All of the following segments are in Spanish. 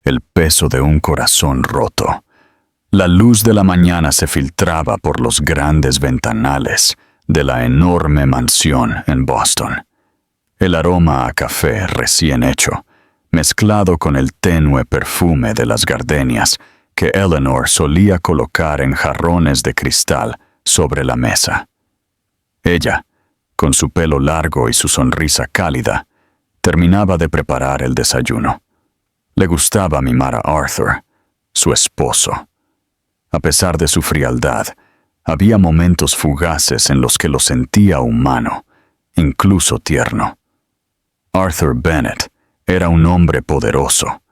el peso de un corazón roto. La luz de la mañana se filtraba por los grandes ventanales de la enorme mansión en Boston. El aroma a café recién hecho, mezclado con el tenue perfume de las gardenias que Eleanor solía colocar en jarrones de cristal sobre la mesa. Ella, con su pelo largo y su sonrisa cálida, terminaba de preparar el desayuno. Le gustaba mimar a Arthur, su esposo. A pesar de su frialdad, había momentos fugaces en los que lo sentía humano, incluso tierno. Arthur Bennett era un hombre poderoso,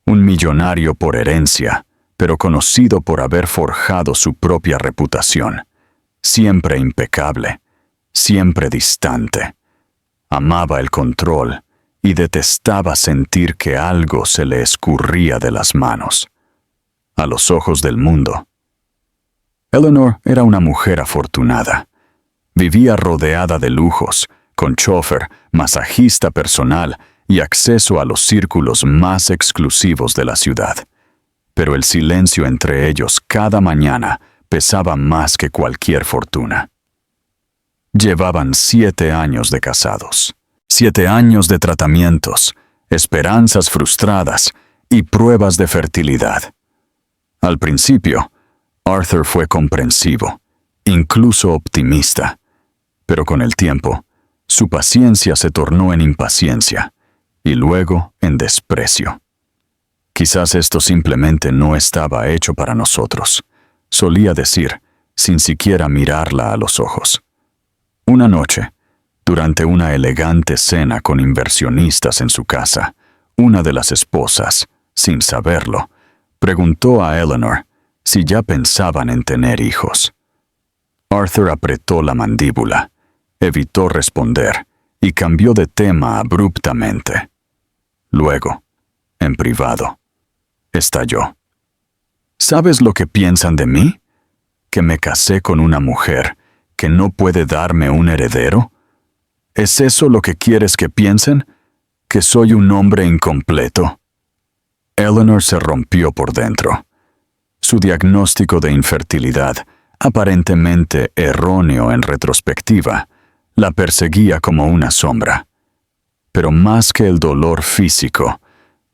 un millonario por herencia, pero conocido por haber forjado su propia reputación, siempre impecable, siempre distante. Amaba el control y detestaba sentir que algo se le escurría de las manos. A los ojos del mundo, Eleanor era una mujer afortunada. Vivía rodeada de lujos, con chófer, masajista personal y acceso a los círculos más exclusivos de la ciudad. Pero el silencio entre ellos cada mañana pesaba más que cualquier fortuna. Llevaban 7 años de casados, 7 años de tratamientos, esperanzas frustradas y pruebas de fertilidad. Al principio, Arthur fue comprensivo, incluso optimista, pero con el tiempo, su paciencia se tornó en impaciencia y luego en desprecio. Quizás esto simplemente no estaba hecho para nosotros, solía decir, sin siquiera mirarla a los ojos. Una noche, durante una elegante cena con inversionistas en su casa, una de las esposas, sin saberlo, preguntó a Eleanor si ya pensaban en tener hijos. Arthur apretó la mandíbula, evitó responder y cambió de tema abruptamente. Luego, en privado, estalló. ¿Sabes lo que piensan de mí? ¿Que me casé con una mujer que no puede darme un heredero? ¿Es eso lo que quieres que piensen? ¿Que soy un hombre incompleto? Eleanor se rompió por dentro. Su diagnóstico de infertilidad, aparentemente erróneo en retrospectiva, la perseguía como una sombra. Pero más que el dolor físico,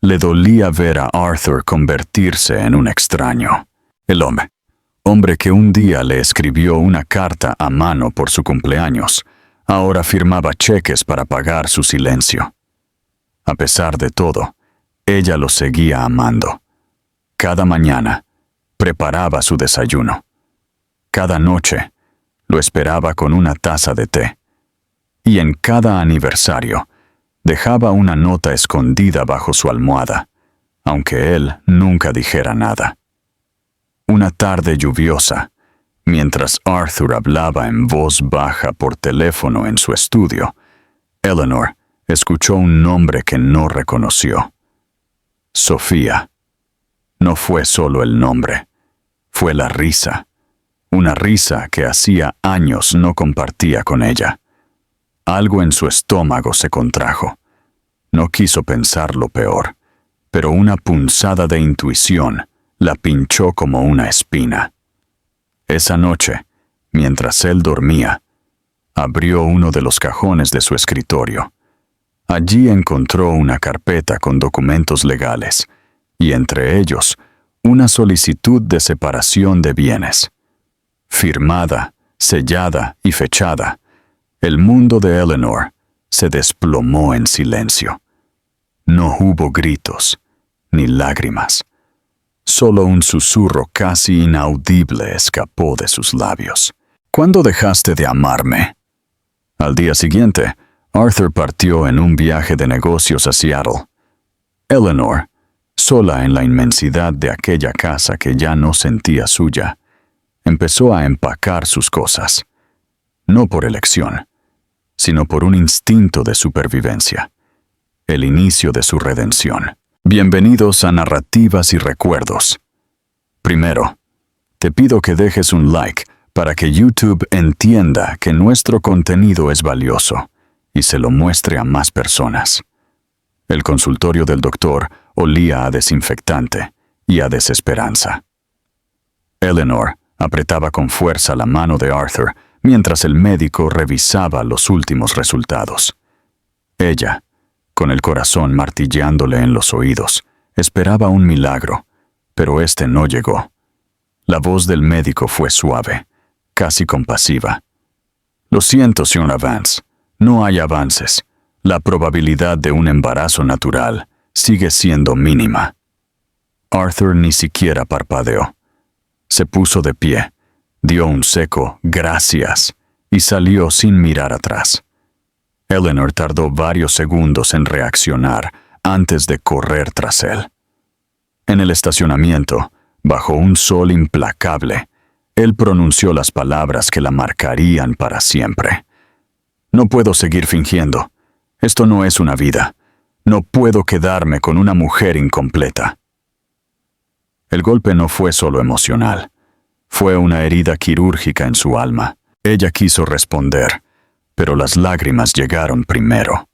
le dolía ver a Arthur convertirse en un extraño. El hombre que un día le escribió una carta a mano por su cumpleaños, ahora firmaba cheques para pagar su silencio. A pesar de todo, ella lo seguía amando. Cada mañana, preparaba su desayuno. Cada noche, lo esperaba con una taza de té. Y en cada aniversario, dejaba una nota escondida bajo su almohada, aunque él nunca dijera nada. Una tarde lluviosa, mientras Arthur hablaba en voz baja por teléfono en su estudio, Eleanor escuchó un nombre que no reconoció. Sofía. No fue solo el nombre, fue la risa. Una risa que hacía años no compartía con ella. Algo en su estómago se contrajo. No quiso pensar lo peor, pero una punzada de intuición la pinchó como una espina. Esa noche, mientras él dormía, abrió uno de los cajones de su escritorio. Allí encontró una carpeta con documentos legales, y entre ellos, una solicitud de separación de bienes. Firmada, sellada y fechada, el mundo de Eleanor se desplomó en silencio. No hubo gritos, ni lágrimas. Solo un susurro casi inaudible escapó de sus labios. ¿Cuándo dejaste de amarme? Al día siguiente, Arthur partió en un viaje de negocios a Seattle. Eleanor, sola en la inmensidad de aquella casa que ya no sentía suya, empezó a empacar sus cosas. No por elección, sino por un instinto de supervivencia. El inicio de su redención. Bienvenidos a Narrativas y Recuerdos. Primero, te pido que dejes un like para que YouTube entienda que nuestro contenido es valioso y se lo muestre a más personas. El consultorio del Dr. olía a desinfectante y a desesperanza. Eleanor apretaba con fuerza la mano de Arthur mientras el médico revisaba los últimos resultados. Ella, con el corazón martillándole en los oídos, esperaba un milagro, pero este no llegó. La voz del médico fue suave, casi compasiva. «Lo siento, señora Vance, no hay avances. La probabilidad de un embarazo natural sigue siendo mínima». Arthur ni siquiera parpadeó. Se puso de pie, dio un seco «gracias» y salió sin mirar atrás. Eleanor tardó varios segundos en reaccionar antes de correr tras él. En el estacionamiento, bajo un sol implacable, él pronunció las palabras que la marcarían para siempre. «No puedo seguir fingiendo. Esto no es una vida. No puedo quedarme con una mujer incompleta». El golpe no fue solo emocional. Fue una herida quirúrgica en su alma. Ella quiso responder, pero las lágrimas llegaron primero.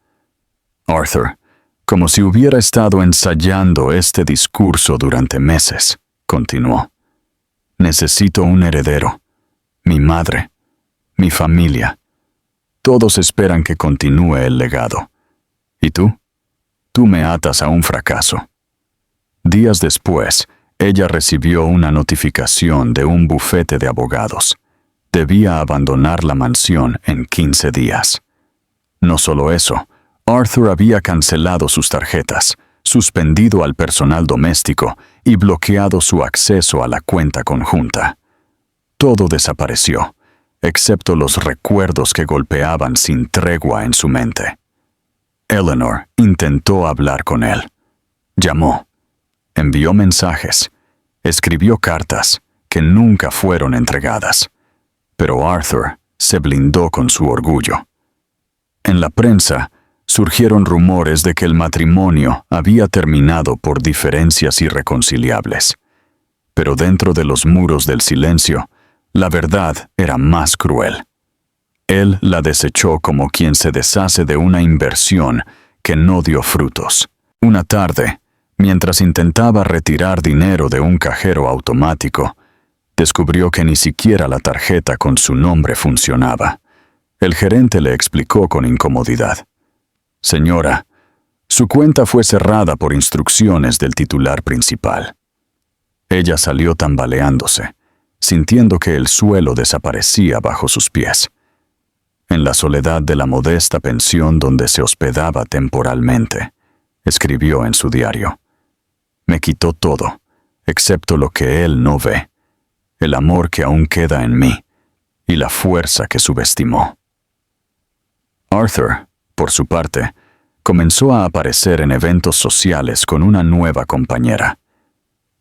Arthur, como si hubiera estado ensayando este discurso durante meses, continuó. «Necesito un heredero. Mi madre. Mi familia. Todos esperan que continúe el legado. ¿Y tú? Tú me atas a un fracaso». Días después, ella recibió una notificación de un bufete de abogados. Debía abandonar la mansión en 15 días. No solo eso, Arthur había cancelado sus tarjetas, suspendido al personal doméstico y bloqueado su acceso a la cuenta conjunta. Todo desapareció, excepto los recuerdos que golpeaban sin tregua en su mente. Eleanor intentó hablar con él. Llamó, envió mensajes, escribió cartas que nunca fueron entregadas. Pero Arthur se blindó con su orgullo. En la prensa, surgieron rumores de que el matrimonio había terminado por diferencias irreconciliables. Pero dentro de los muros del silencio, la verdad era más cruel. Él la desechó como quien se deshace de una inversión que no dio frutos. Una tarde, mientras intentaba retirar dinero de un cajero automático, descubrió que ni siquiera la tarjeta con su nombre funcionaba. El gerente le explicó con incomodidad. «Señora, su cuenta fue cerrada por instrucciones del titular principal». Ella salió tambaleándose, sintiendo que el suelo desaparecía bajo sus pies. En la soledad de la modesta pensión donde se hospedaba temporalmente, escribió en su diario: «Me quitó todo, excepto lo que él no ve, el amor que aún queda en mí y la fuerza que subestimó». Arthur, por su parte, comenzó a aparecer en eventos sociales con una nueva compañera,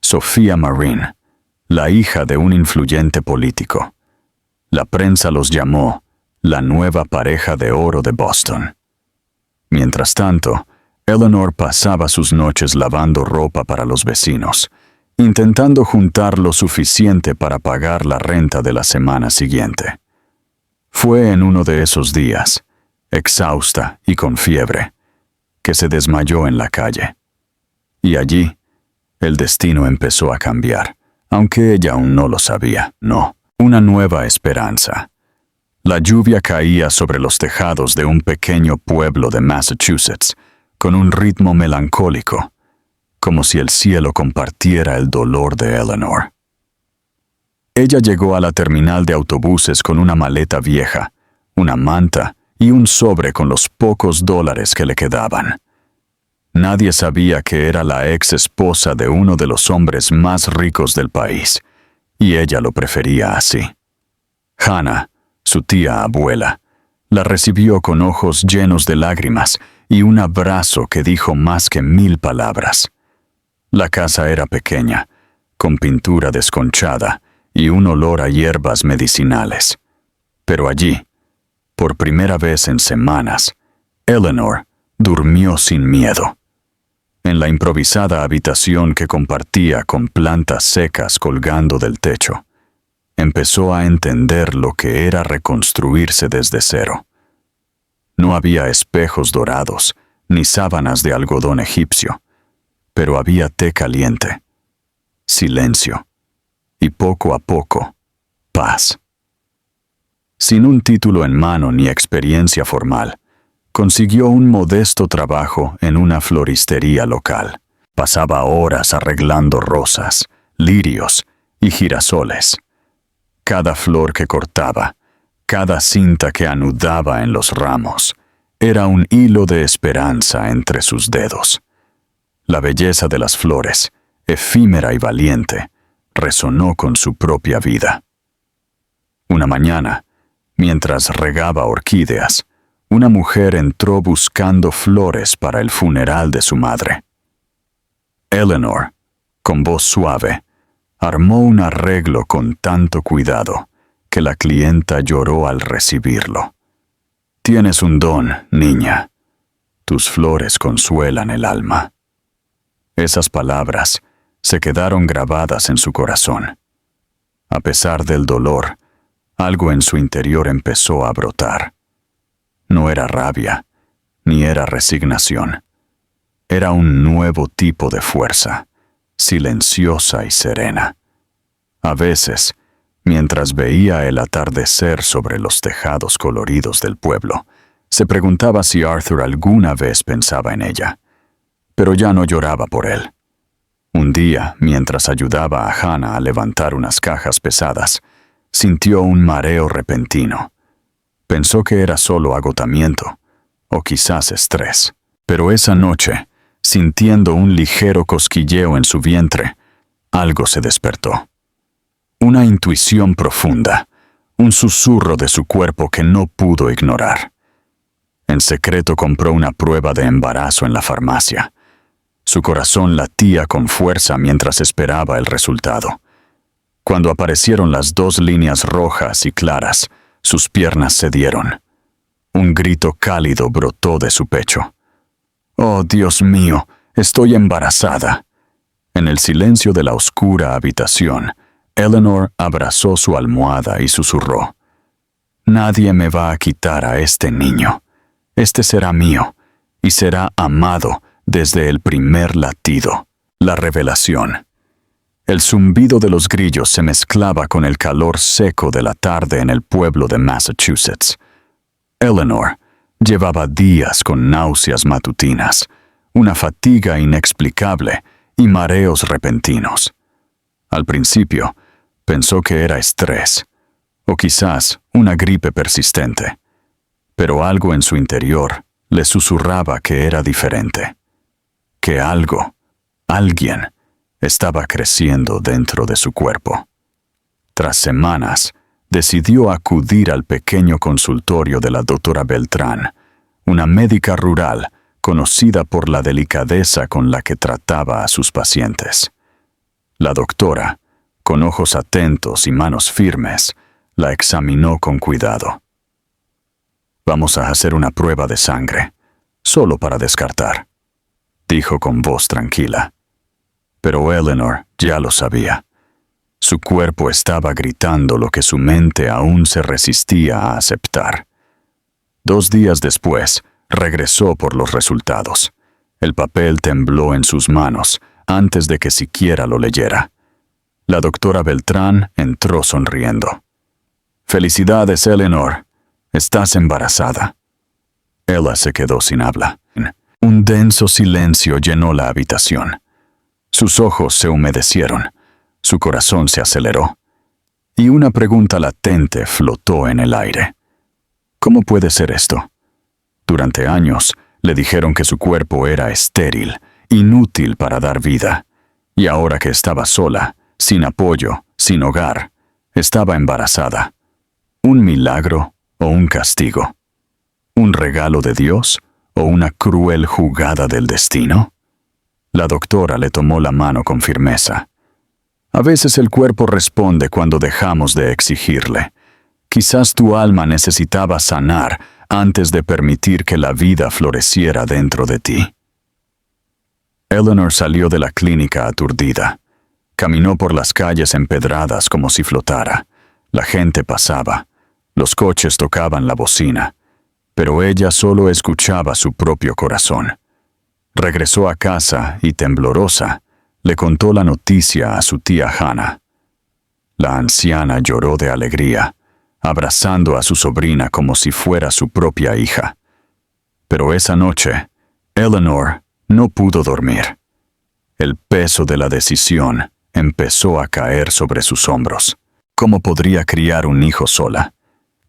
Sophia Marine, la hija de un influyente político. La prensa los llamó la nueva pareja de oro de Boston. Mientras tanto, Eleanor pasaba sus noches lavando ropa para los vecinos, intentando juntar lo suficiente para pagar la renta de la semana siguiente. Fue en uno de esos días, exhausta y con fiebre, que se desmayó en la calle. Y allí, el destino empezó a cambiar, aunque ella aún no lo sabía. No, una nueva esperanza. La lluvia caía sobre los tejados de un pequeño pueblo de Massachusetts, con un ritmo melancólico, como si el cielo compartiera el dolor de Eleanor. Ella llegó a la terminal de autobuses con una maleta vieja, una manta y un sobre con los pocos dólares que le quedaban. Nadie sabía que era la ex esposa de uno de los hombres más ricos del país, y ella lo prefería así. Hannah, su tía abuela, la recibió con ojos llenos de lágrimas y un abrazo que dijo más que 1000 palabras. La casa era pequeña, con pintura desconchada y un olor a hierbas medicinales. Pero allí, por primera vez en semanas, Eleanor durmió sin miedo. En la improvisada habitación que compartía con plantas secas colgando del techo, empezó a entender lo que era reconstruirse desde cero. No había espejos dorados ni sábanas de algodón egipcio, pero había té caliente. Silencio. Y poco a poco, paz. Sin un título en mano ni experiencia formal, consiguió un modesto trabajo en una floristería local. Pasaba horas arreglando rosas, lirios y girasoles. Cada flor que cortaba, cada cinta que anudaba en los ramos, era un hilo de esperanza entre sus dedos. La belleza de las flores, efímera y valiente, resonó con su propia vida. Una mañana, mientras regaba orquídeas, una mujer entró buscando flores para el funeral de su madre. Eleanor, con voz suave, armó un arreglo con tanto cuidado que la clienta lloró al recibirlo. «Tienes un don, niña. Tus flores consuelan el alma». Esas palabras se quedaron grabadas en su corazón. A pesar del dolor, algo en su interior empezó a brotar. No era rabia, ni era resignación. Era un nuevo tipo de fuerza, silenciosa y serena. A veces, mientras veía el atardecer sobre los tejados coloridos del pueblo, se preguntaba si Arthur alguna vez pensaba en ella. Pero ya no lloraba por él. Un día, mientras ayudaba a Hannah a levantar unas cajas pesadas, sintió un mareo repentino. Pensó que era solo agotamiento, o quizás estrés. Pero esa noche, sintiendo un ligero cosquilleo en su vientre, algo se despertó. Una intuición profunda, un susurro de su cuerpo que no pudo ignorar. En secreto compró una prueba de embarazo en la farmacia. Su corazón latía con fuerza mientras esperaba el resultado. Cuando aparecieron las 2 líneas rojas y claras, sus piernas cedieron. Un grito cálido brotó de su pecho. «Oh, Dios mío, estoy embarazada». En el silencio de la oscura habitación, Eleanor abrazó su almohada y susurró: «Nadie me va a quitar a este niño. Este será mío, y será amado desde el primer latido». La revelación. El zumbido de los grillos se mezclaba con el calor seco de la tarde en el pueblo de Massachusetts. Eleanor llevaba días con náuseas matutinas, una fatiga inexplicable y mareos repentinos. Al principio, pensó que era estrés, o quizás una gripe persistente, pero algo en su interior le susurraba que era diferente, que algo, alguien, estaba creciendo dentro de su cuerpo. Tras semanas, decidió acudir al pequeño consultorio de la doctora Beltrán, una médica rural conocida por la delicadeza con la que trataba a sus pacientes. La doctora, con ojos atentos y manos firmes, la examinó con cuidado. «Vamos a hacer una prueba de sangre, solo para descartar», dijo con voz tranquila. Pero Eleanor ya lo sabía. Su cuerpo estaba gritando lo que su mente aún se resistía a aceptar. 2 días después, regresó por los resultados. El papel tembló en sus manos antes de que siquiera lo leyera. La doctora Beltrán entró sonriendo. «Felicidades, Eleanor. Estás embarazada». Ella se quedó sin habla. Un denso silencio llenó la habitación. Sus ojos se humedecieron, su corazón se aceleró, y una pregunta latente flotó en el aire. ¿Cómo puede ser esto? Durante años le dijeron que su cuerpo era estéril, inútil para dar vida, y ahora que estaba sola, sin apoyo, sin hogar, estaba embarazada. ¿Un milagro o un castigo? ¿Un regalo de Dios o una cruel jugada del destino? La doctora le tomó la mano con firmeza. A veces el cuerpo responde cuando dejamos de exigirle. Quizás tu alma necesitaba sanar antes de permitir que la vida floreciera dentro de ti. Eleanor salió de la clínica aturdida. Caminó por las calles empedradas como si flotara. La gente pasaba. Los coches tocaban la bocina. Pero ella solo escuchaba su propio corazón. Regresó a casa y, temblorosa, le contó la noticia a su tía Hannah. La anciana lloró de alegría, abrazando a su sobrina como si fuera su propia hija. Pero esa noche, Eleanor no pudo dormir. El peso de la decisión empezó a caer sobre sus hombros. ¿Cómo podría criar un hijo sola?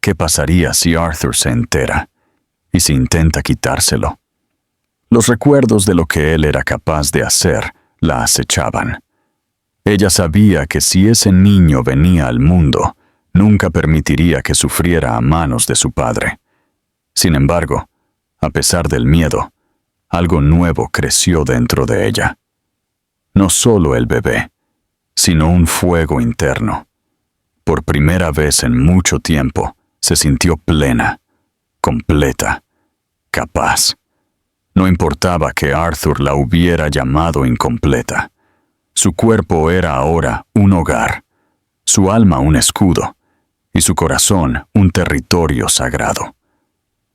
¿Qué pasaría si Arthur se entera? ¿Y si intenta quitárselo? Los recuerdos de lo que él era capaz de hacer la acechaban. Ella sabía que si ese niño venía al mundo, nunca permitiría que sufriera a manos de su padre. Sin embargo, a pesar del miedo, algo nuevo creció dentro de ella. No solo el bebé, sino un fuego interno. Por primera vez en mucho tiempo, se sintió plena, completa, capaz. No importaba que Arthur la hubiera llamado incompleta. Su cuerpo era ahora un hogar, su alma un escudo, y su corazón un territorio sagrado.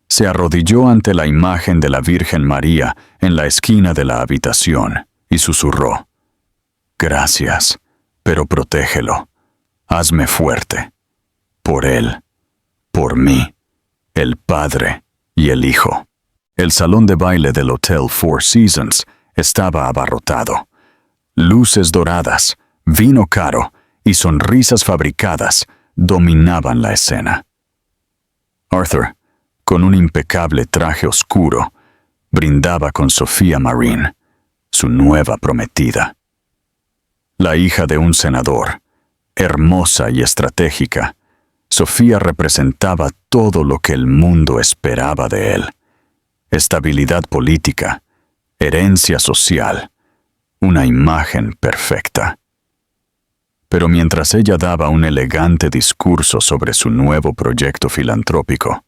Se arrodilló ante la imagen de la Virgen María en la esquina de la habitación y susurró: «Gracias, pero protégelo. Hazme fuerte. Por él, por mí, el Padre y el Hijo». El salón de baile del Hotel Four Seasons estaba abarrotado. Luces doradas, vino caro y sonrisas fabricadas dominaban la escena. Arthur, con un impecable traje oscuro, brindaba con Sophia Marine, su nueva prometida. La hija de un senador, hermosa y estratégica, Sophia representaba todo lo que el mundo esperaba de él: estabilidad política, herencia social, una imagen perfecta. Pero mientras ella daba un elegante discurso sobre su nuevo proyecto filantrópico,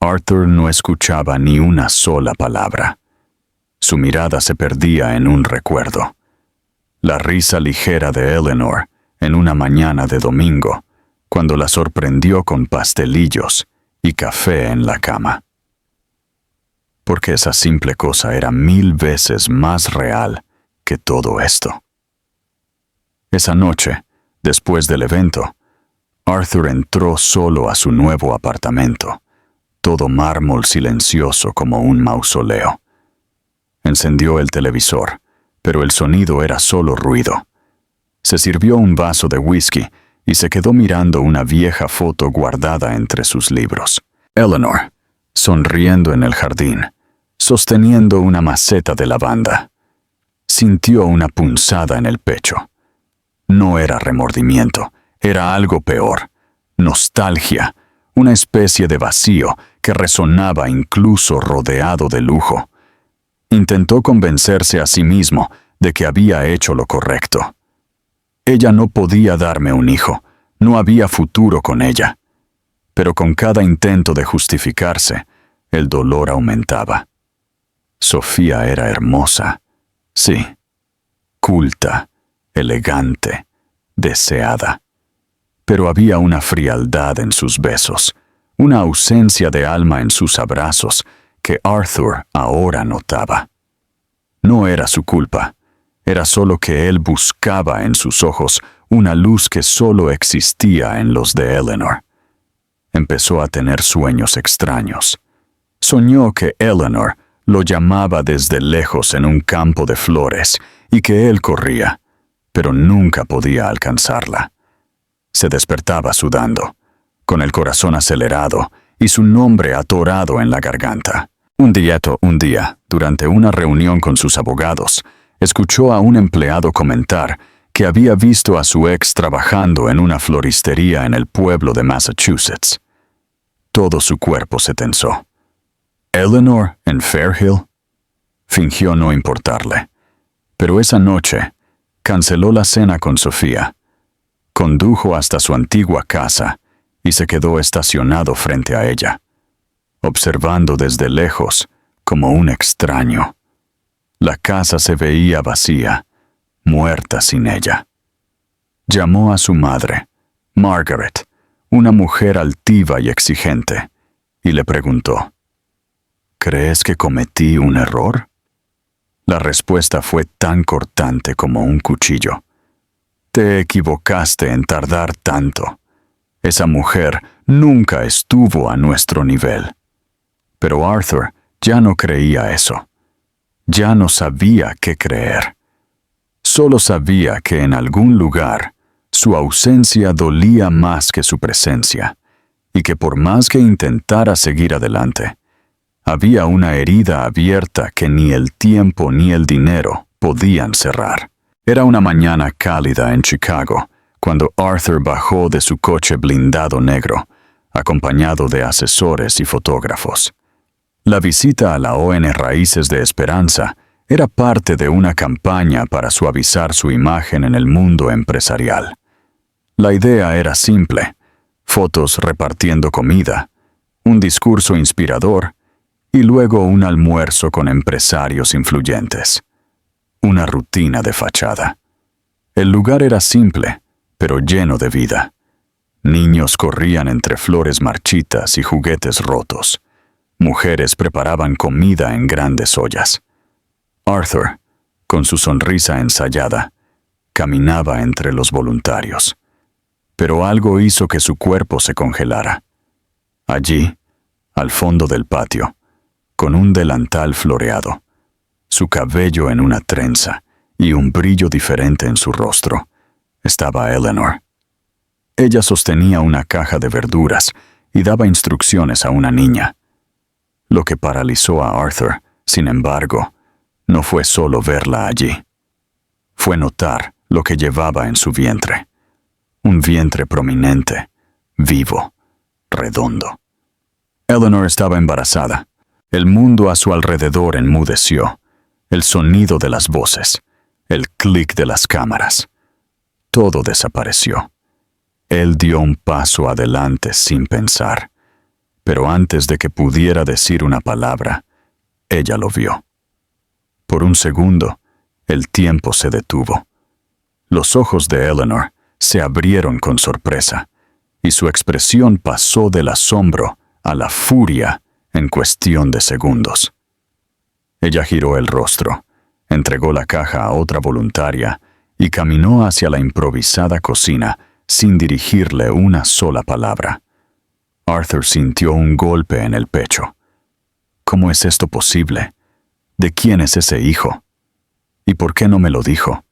Arthur no escuchaba ni una sola palabra. Su mirada se perdía en un recuerdo: la risa ligera de Eleanor en una mañana de domingo, cuando la sorprendió con pastelillos y café en la cama. Porque esa simple cosa era 1000 veces más real que todo esto. Esa noche, después del evento, Arthur entró solo a su nuevo apartamento, todo mármol silencioso como un mausoleo. Encendió el televisor, pero el sonido era solo ruido. Se sirvió un vaso de whisky y se quedó mirando una vieja foto guardada entre sus libros. Eleanor, sonriendo en el jardín, sosteniendo una maceta de lavanda. Sintió una punzada en el pecho. No era remordimiento, era algo peor: nostalgia, una especie de vacío que resonaba incluso rodeado de lujo. Intentó convencerse a sí mismo de que había hecho lo correcto. Ella no podía darme un hijo, no había futuro con ella. Pero con cada intento de justificarse, el dolor aumentaba. Sophia era hermosa, sí, culta, elegante, deseada. Pero había una frialdad en sus besos, una ausencia de alma en sus abrazos que Arthur ahora notaba. No era su culpa, era solo que él buscaba en sus ojos una luz que solo existía en los de Eleanor. Empezó a tener sueños extraños. Soñó que Eleanor lo llamaba desde lejos en un campo de flores y que él corría, pero nunca podía alcanzarla. Se despertaba sudando, con el corazón acelerado y su nombre atorado en la garganta. Un día, durante una reunión con sus abogados, escuchó a un empleado comentar que había visto a su ex trabajando en una floristería en el pueblo de Massachusetts. Todo su cuerpo se tensó. ¿Eleanor en Fairhill? Fingió no importarle. Pero esa noche, canceló la cena con Sophia, condujo hasta su antigua casa y se quedó estacionado frente a ella, observando desde lejos como un extraño. La casa se veía vacía, muerta sin ella. Llamó a su madre, Margaret, una mujer altiva y exigente, y le preguntó: ¿crees que cometí un error? La respuesta fue tan cortante como un cuchillo. Te equivocaste en tardar tanto. Esa mujer nunca estuvo a nuestro nivel. Pero Arthur ya no creía eso. Ya no sabía qué creer. Solo sabía que en algún lugar su ausencia dolía más que su presencia, y que por más que intentara seguir adelante, había una herida abierta que ni el tiempo ni el dinero podían cerrar. Era una mañana cálida en Chicago, cuando Arthur bajó de su coche blindado negro, acompañado de asesores y fotógrafos. La visita a la ON Raíces de Esperanza era parte de una campaña para suavizar su imagen en el mundo empresarial. La idea era simple: fotos repartiendo comida, un discurso inspirador y luego un almuerzo con empresarios influyentes. Una rutina de fachada. El lugar era simple, pero lleno de vida. Niños corrían entre flores marchitas y juguetes rotos. Mujeres preparaban comida en grandes ollas. Arthur, con su sonrisa ensayada, caminaba entre los voluntarios. Pero algo hizo que su cuerpo se congelara. Allí, al fondo del patio, con un delantal floreado, su cabello en una trenza y un brillo diferente en su rostro, estaba Eleanor. Ella sostenía una caja de verduras y daba instrucciones a una niña. Lo que paralizó a Arthur, sin embargo, no fue solo verla allí. Fue notar lo que llevaba en su vientre. Un vientre prominente, vivo, redondo. Eleanor estaba embarazada. El mundo a su alrededor enmudeció. El sonido de las voces, el clic de las cámaras. Todo desapareció. Él dio un paso adelante sin pensar. Pero antes de que pudiera decir una palabra, ella lo vio. Por un segundo, el tiempo se detuvo. Los ojos de Eleanor se abrieron con sorpresa, y su expresión pasó del asombro a la furia en cuestión de segundos. Ella giró el rostro, entregó la caja a otra voluntaria y caminó hacia la improvisada cocina sin dirigirle una sola palabra. Arthur sintió un golpe en el pecho. ¿Cómo es esto posible? ¿De quién es ese hijo? ¿Y por qué no me lo dijo?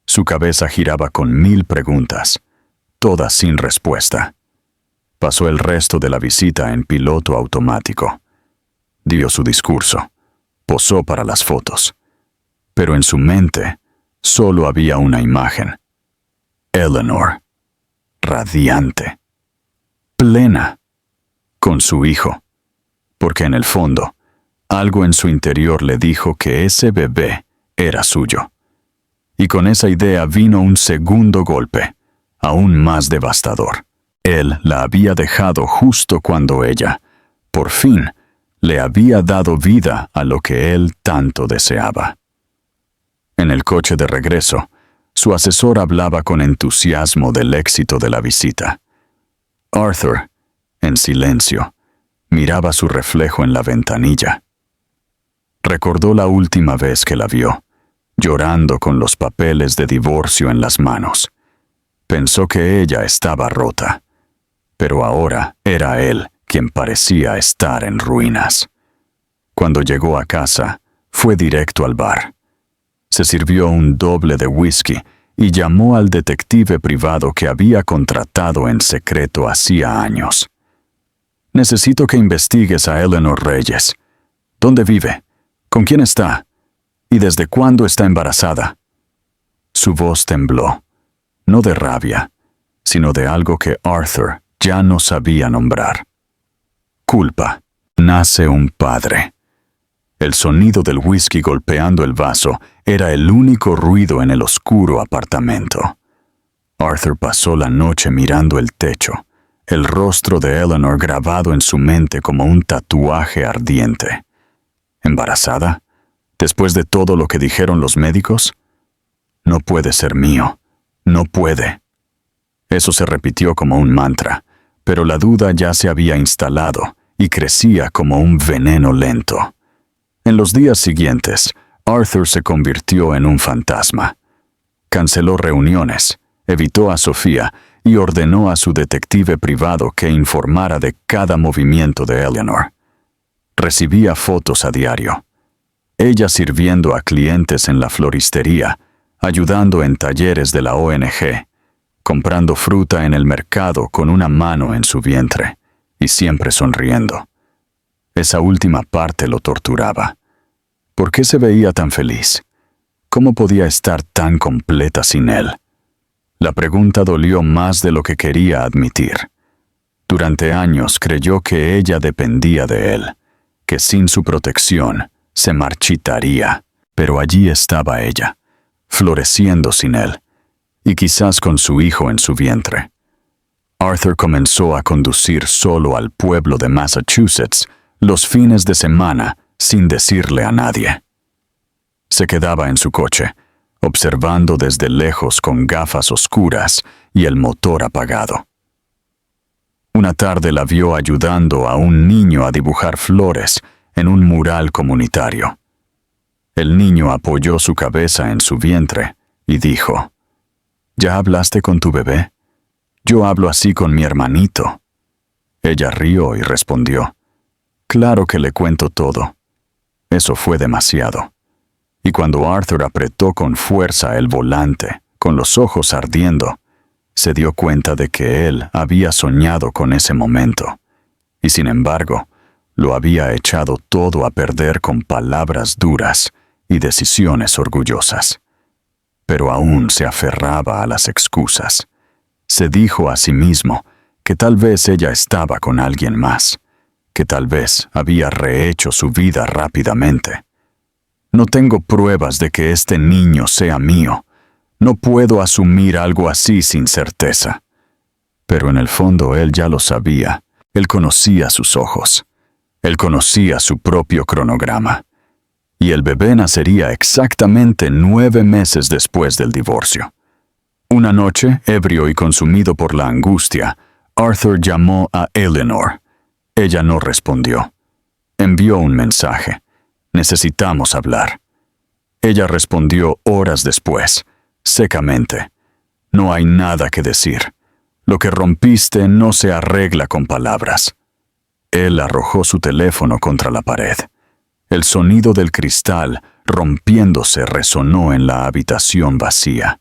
Su cabeza giraba con 1000 preguntas, todas sin respuesta. Pasó el resto de la visita en piloto automático. Dio su discurso, posó para las fotos, pero en su mente solo había una imagen. Eleanor, radiante, plena, con su hijo, porque en el fondo, algo en su interior le dijo que ese bebé era suyo. Y con esa idea vino un segundo golpe, aún más devastador. Él la había dejado justo cuando ella, por fin, le había dado vida a lo que él tanto deseaba. En el coche de regreso, su asesor hablaba con entusiasmo del éxito de la visita. Arthur, en silencio, miraba su reflejo en la ventanilla. Recordó la última vez que la vio, llorando con los papeles de divorcio en las manos. Pensó que ella estaba rota, pero ahora era él quien parecía estar en ruinas. Cuando llegó a casa, fue directo al bar. Se sirvió un doble de whisky y llamó al detective privado que había contratado en secreto hacía años. Necesito que investigues a Eleanor Reyes. ¿Dónde vive? ¿Con quién está? ¿Y desde cuándo está embarazada? Su voz tembló, no de rabia, sino de algo que Arthur ya no sabía nombrar. Culpa. Nace un padre. El sonido del whisky golpeando el vaso era el único ruido en el oscuro apartamento. Arthur pasó la noche mirando el techo, el rostro de Eleanor grabado en su mente como un tatuaje ardiente. ¿Embarazada? ¿Después de todo lo que dijeron los médicos? No puede ser mío. No puede. Eso se repitió como un mantra, pero la duda ya se había instalado y crecía como un veneno lento. En los días siguientes, Arthur se convirtió en un fantasma. Canceló reuniones, evitó a Sofía y ordenó a su detective privado que informara de cada movimiento de Eleanor. Recibía fotos a diario. Ella sirviendo a clientes en la floristería, ayudando en talleres de la ONG, comprando fruta en el mercado con una mano en su vientre y siempre sonriendo. Esa última parte lo torturaba. ¿Por qué se veía tan feliz? ¿Cómo podía estar tan completa sin él? La pregunta dolió más de lo que quería admitir. Durante años creyó que ella dependía de él, que sin su protección se marchitaría, pero allí estaba ella, floreciendo sin él, y quizás con su hijo en su vientre. Arthur comenzó a conducir solo al pueblo de Massachusetts los fines de semana sin decirle a nadie. Se quedaba en su coche, observando desde lejos con gafas oscuras y el motor apagado. Una tarde la vio ayudando a un niño a dibujar flores en un mural comunitario. El niño apoyó su cabeza en su vientre y dijo: ¿Ya hablaste con tu bebé? Yo hablo así con mi hermanito. Ella rió y respondió: Claro que le cuento todo. Eso fue demasiado. Y cuando Arthur apretó con fuerza el volante, con los ojos ardiendo, se dio cuenta de que él había soñado con ese momento, y sin embargo, lo había echado todo a perder con palabras duras y decisiones orgullosas. Pero aún se aferraba a las excusas. Se dijo a sí mismo que tal vez ella estaba con alguien más, que tal vez había rehecho su vida rápidamente. No tengo pruebas de que este niño sea mío. No puedo asumir algo así sin certeza. Pero en el fondo él ya lo sabía. Él conocía sus ojos. Él conocía su propio cronograma. Y el bebé nacería exactamente 9 meses después del divorcio. Una noche, ebrio y consumido por la angustia, Arthur llamó a Eleanor. Ella no respondió. Envió un mensaje. Necesitamos hablar. Ella respondió horas después, secamente. No hay nada que decir. Lo que rompiste no se arregla con palabras. Él arrojó su teléfono contra la pared. El sonido del cristal rompiéndose resonó en la habitación vacía.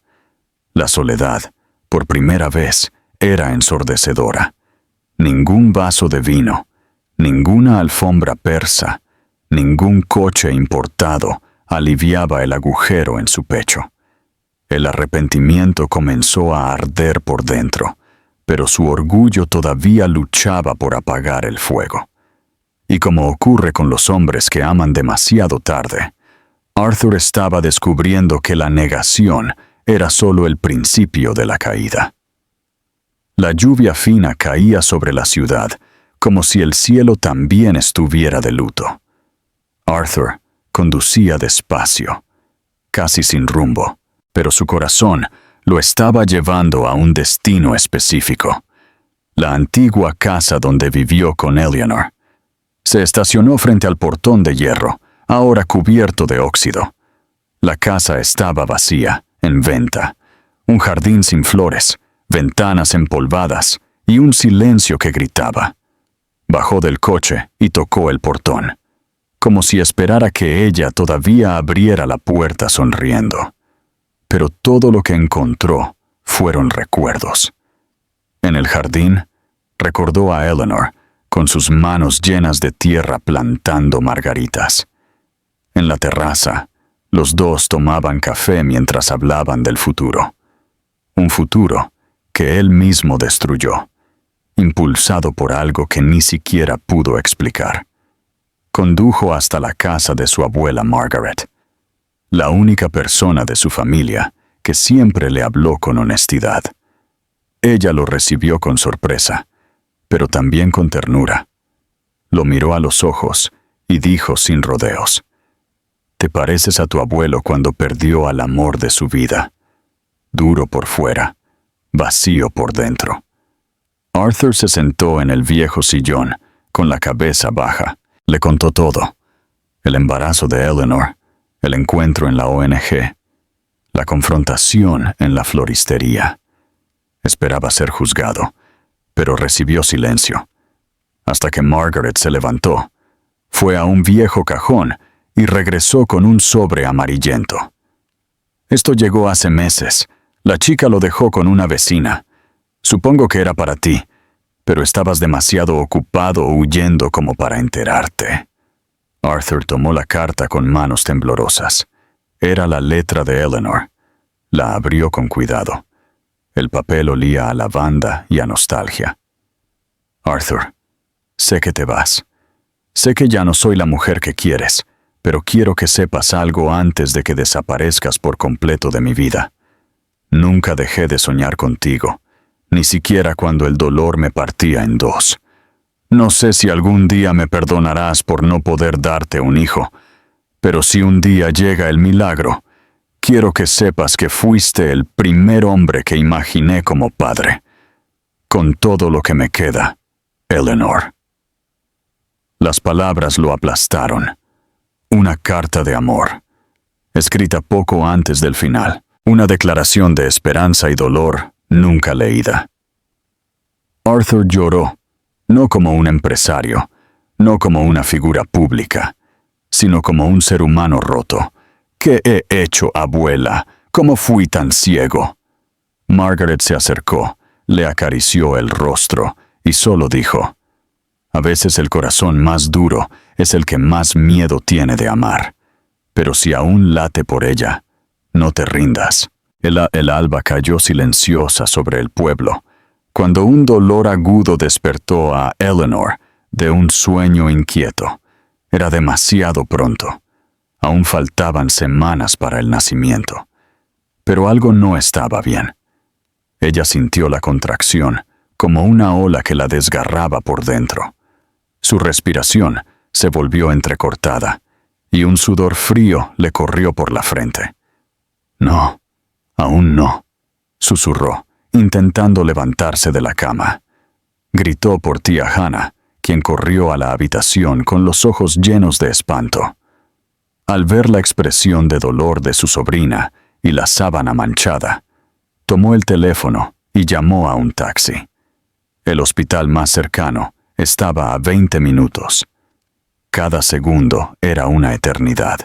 La soledad, por primera vez, era ensordecedora. Ningún vaso de vino, ninguna alfombra persa, ningún coche importado aliviaba el agujero en su pecho. El arrepentimiento comenzó a arder por dentro, pero su orgullo todavía luchaba por apagar el fuego. Y como ocurre con los hombres que aman demasiado tarde, Arthur estaba descubriendo que la negación era solo el principio de la caída. La lluvia fina caía sobre la ciudad, como si el cielo también estuviera de luto. Arthur conducía despacio, casi sin rumbo, pero su corazón lo estaba llevando a un destino específico: la antigua casa donde vivió con Eleanor. Se estacionó frente al portón de hierro, ahora cubierto de óxido. La casa estaba vacía, en venta. Un jardín sin flores, ventanas empolvadas y un silencio que gritaba. Bajó del coche y tocó el portón, como si esperara que ella todavía abriera la puerta sonriendo. Pero todo lo que encontró fueron recuerdos. En el jardín, recordó a Eleanor, con sus manos llenas de tierra plantando margaritas. En la terraza, los dos tomaban café mientras hablaban del futuro. Un futuro que él mismo destruyó, impulsado por algo que ni siquiera pudo explicar. Condujo hasta la casa de su abuela Margaret, la única persona de su familia que siempre le habló con honestidad. Ella lo recibió con sorpresa, pero también con ternura. Lo miró a los ojos y dijo sin rodeos: «Te pareces a tu abuelo cuando perdió al amor de su vida. Duro por fuera, vacío por dentro». Arthur se sentó en el viejo sillón, con la cabeza baja. Le contó todo: el embarazo de Eleanor, el encuentro en la ONG, la confrontación en la floristería. Esperaba ser juzgado, pero recibió silencio, hasta que Margaret se levantó, fue a un viejo cajón y regresó con un sobre amarillento. Esto llegó hace meses. La chica lo dejó con una vecina. Supongo que era para ti, pero estabas demasiado ocupado huyendo como para enterarte. Arthur tomó la carta con manos temblorosas. Era la letra de Eleanor. La abrió con cuidado. El papel olía a lavanda y a nostalgia. Arthur, sé que te vas. Sé que ya no soy la mujer que quieres, pero quiero que sepas algo antes de que desaparezcas por completo de mi vida. Nunca dejé de soñar contigo, ni siquiera cuando el dolor me partía en dos. No sé si algún día me perdonarás por no poder darte un hijo, pero si un día llega el milagro, quiero que sepas que fuiste el primer hombre que imaginé como padre. Con todo lo que me queda, Eleanor. Las palabras lo aplastaron. Una carta de amor, escrita poco antes del final. Una declaración de esperanza y dolor nunca leída. Arthur lloró, no como un empresario, no como una figura pública, sino como un ser humano roto. ¿Qué he hecho, abuela? ¿Cómo fui tan ciego? Margaret se acercó, le acarició el rostro y solo dijo: a veces el corazón más duro es el que más miedo tiene de amar. Pero si aún late por ella, no te rindas. El alba cayó silenciosa sobre el pueblo, cuando un dolor agudo despertó a Eleanor de un sueño inquieto. Era demasiado pronto. Aún faltaban semanas para el nacimiento. Pero algo no estaba bien. Ella sintió la contracción, como una ola que la desgarraba por dentro. Su respiración se volvió entrecortada, y un sudor frío le corrió por la frente. No, aún no, susurró, intentando levantarse de la cama. Gritó por tía Hannah, quien corrió a la habitación con los ojos llenos de espanto. Al ver la expresión de dolor de su sobrina y la sábana manchada, tomó el teléfono y llamó a un taxi. El hospital más cercano estaba a 20 minutos. Cada segundo era una eternidad.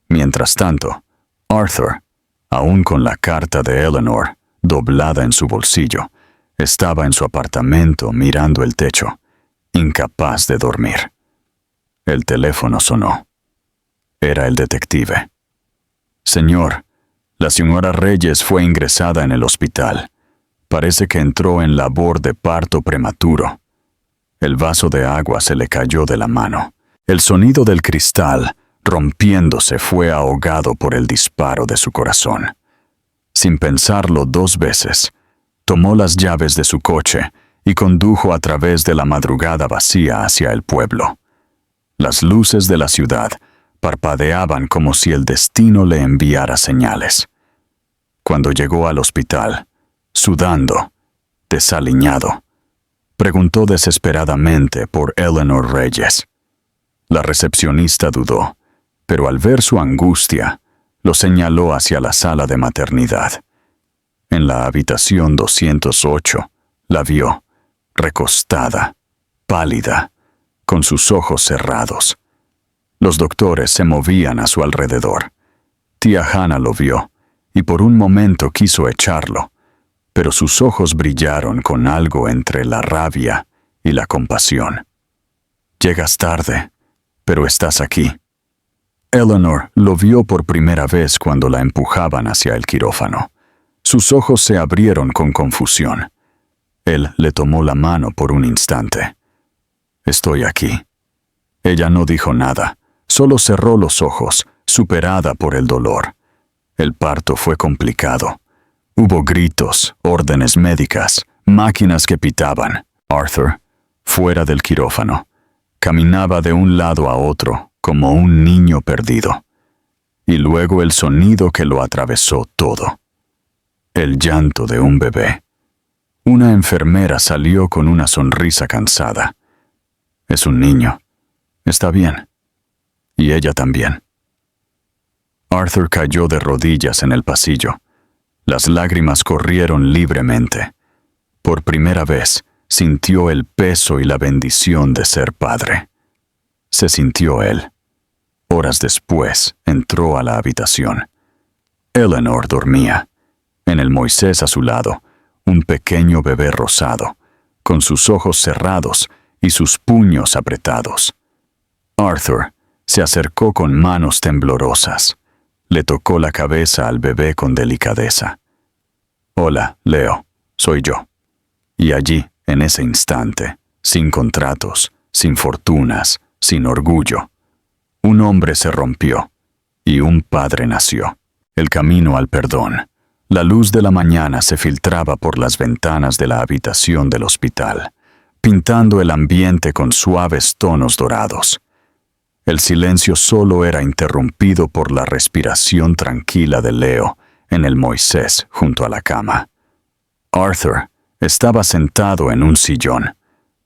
Mientras tanto, Arthur, aún con la carta de Eleanor doblada en su bolsillo, estaba en su apartamento mirando el techo, incapaz de dormir. El teléfono sonó. Era el detective. Señor, la señora Reyes fue ingresada en el hospital. Parece que entró en labor de parto prematuro. El vaso de agua se le cayó de la mano. El sonido del cristal, rompiéndose, fue ahogado por el disparo de su corazón. Sin pensarlo 2 veces, tomó las llaves de su coche y condujo a través de la madrugada vacía hacia el pueblo. Las luces de la ciudad parpadeaban como si el destino le enviara señales. Cuando llegó al hospital, sudando, desaliñado, preguntó desesperadamente por Eleanor Reyes. La recepcionista dudó, pero al ver su angustia, lo señaló hacia la sala de maternidad. En la habitación 208, la vio, recostada, pálida, con sus ojos cerrados. Los doctores se movían a su alrededor. Tía Hannah lo vio, y por un momento quiso echarlo, pero sus ojos brillaron con algo entre la rabia y la compasión. Llegas tarde, pero estás aquí. Eleanor lo vio por primera vez cuando la empujaban hacia el quirófano. Sus ojos se abrieron con confusión. Él le tomó la mano por un instante. Estoy aquí. Ella no dijo nada, solo cerró los ojos, superada por el dolor. El parto fue complicado. Hubo gritos, órdenes médicas, máquinas que pitaban. Arthur, fuera del quirófano, caminaba de un lado a otro como un niño perdido. Y luego el sonido que lo atravesó todo. El llanto de un bebé. Una enfermera salió con una sonrisa cansada. Es un niño. Está bien. Y ella también. Arthur cayó de rodillas en el pasillo. Las lágrimas corrieron libremente. Por primera vez, sintió el peso y la bendición de ser padre. Se sintió él. Horas después, entró a la habitación. Eleanor dormía. En el Moisés a su lado, un pequeño bebé rosado, con sus ojos cerrados y sus puños apretados. Arthur se acercó con manos temblorosas. Le tocó la cabeza al bebé con delicadeza. «Hola, Leo, soy yo». Y allí, en ese instante, sin contratos, sin fortunas, sin orgullo, un hombre se rompió y un padre nació. El camino al perdón. La luz de la mañana se filtraba por las ventanas de la habitación del hospital, pintando el ambiente con suaves tonos dorados. El silencio solo era interrumpido por la respiración tranquila de Leo en el Moisés junto a la cama. Arthur estaba sentado en un sillón,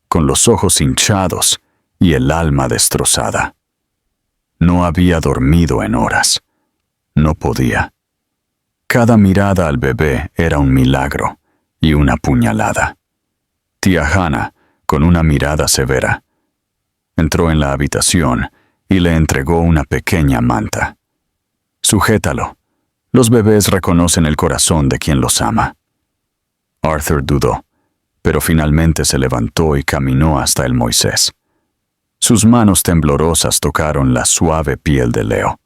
con los ojos hinchados y el alma destrozada. No había dormido en horas. No podía. Cada mirada al bebé era un milagro y una puñalada. Tía Hannah, con una mirada severa, entró en la habitación y le entregó una pequeña manta. «Sujétalo. Los bebés reconocen el corazón de quien los ama». Arthur dudó, pero finalmente se levantó y caminó hasta el Moisés. Sus manos temblorosas tocaron la suave piel de Leo.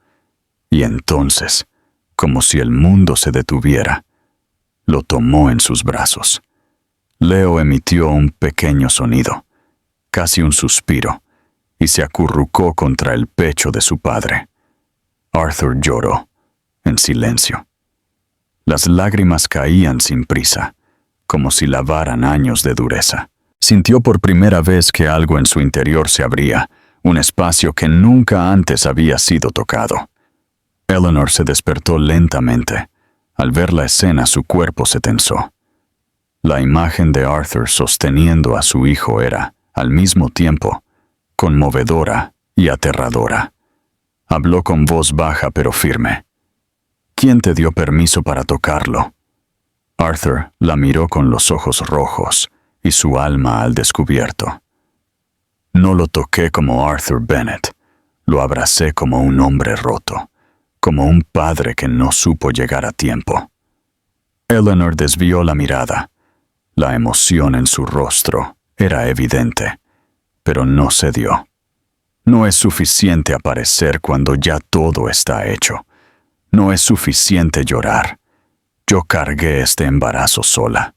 Y entonces, como si el mundo se detuviera, lo tomó en sus brazos. Leo emitió un pequeño sonido, casi un suspiro, y se acurrucó contra el pecho de su padre. Arthur lloró, en silencio. Las lágrimas caían sin prisa, como si lavaran años de dureza. Sintió por primera vez que algo en su interior se abría, un espacio que nunca antes había sido tocado. Eleanor se despertó lentamente. Al ver la escena, su cuerpo se tensó. La imagen de Arthur sosteniendo a su hijo era, al mismo tiempo, conmovedora y aterradora. Habló con voz baja pero firme. «¿Quién te dio permiso para tocarlo?» Arthur la miró con los ojos rojos y su alma al descubierto. «No lo toqué como Arthur Bennett. Lo abracé como un hombre roto, como un padre que no supo llegar a tiempo». Eleanor desvió la mirada. La emoción en su rostro era evidente, pero no cedió. No es suficiente aparecer cuando ya todo está hecho. No es suficiente llorar. Yo cargué este embarazo sola.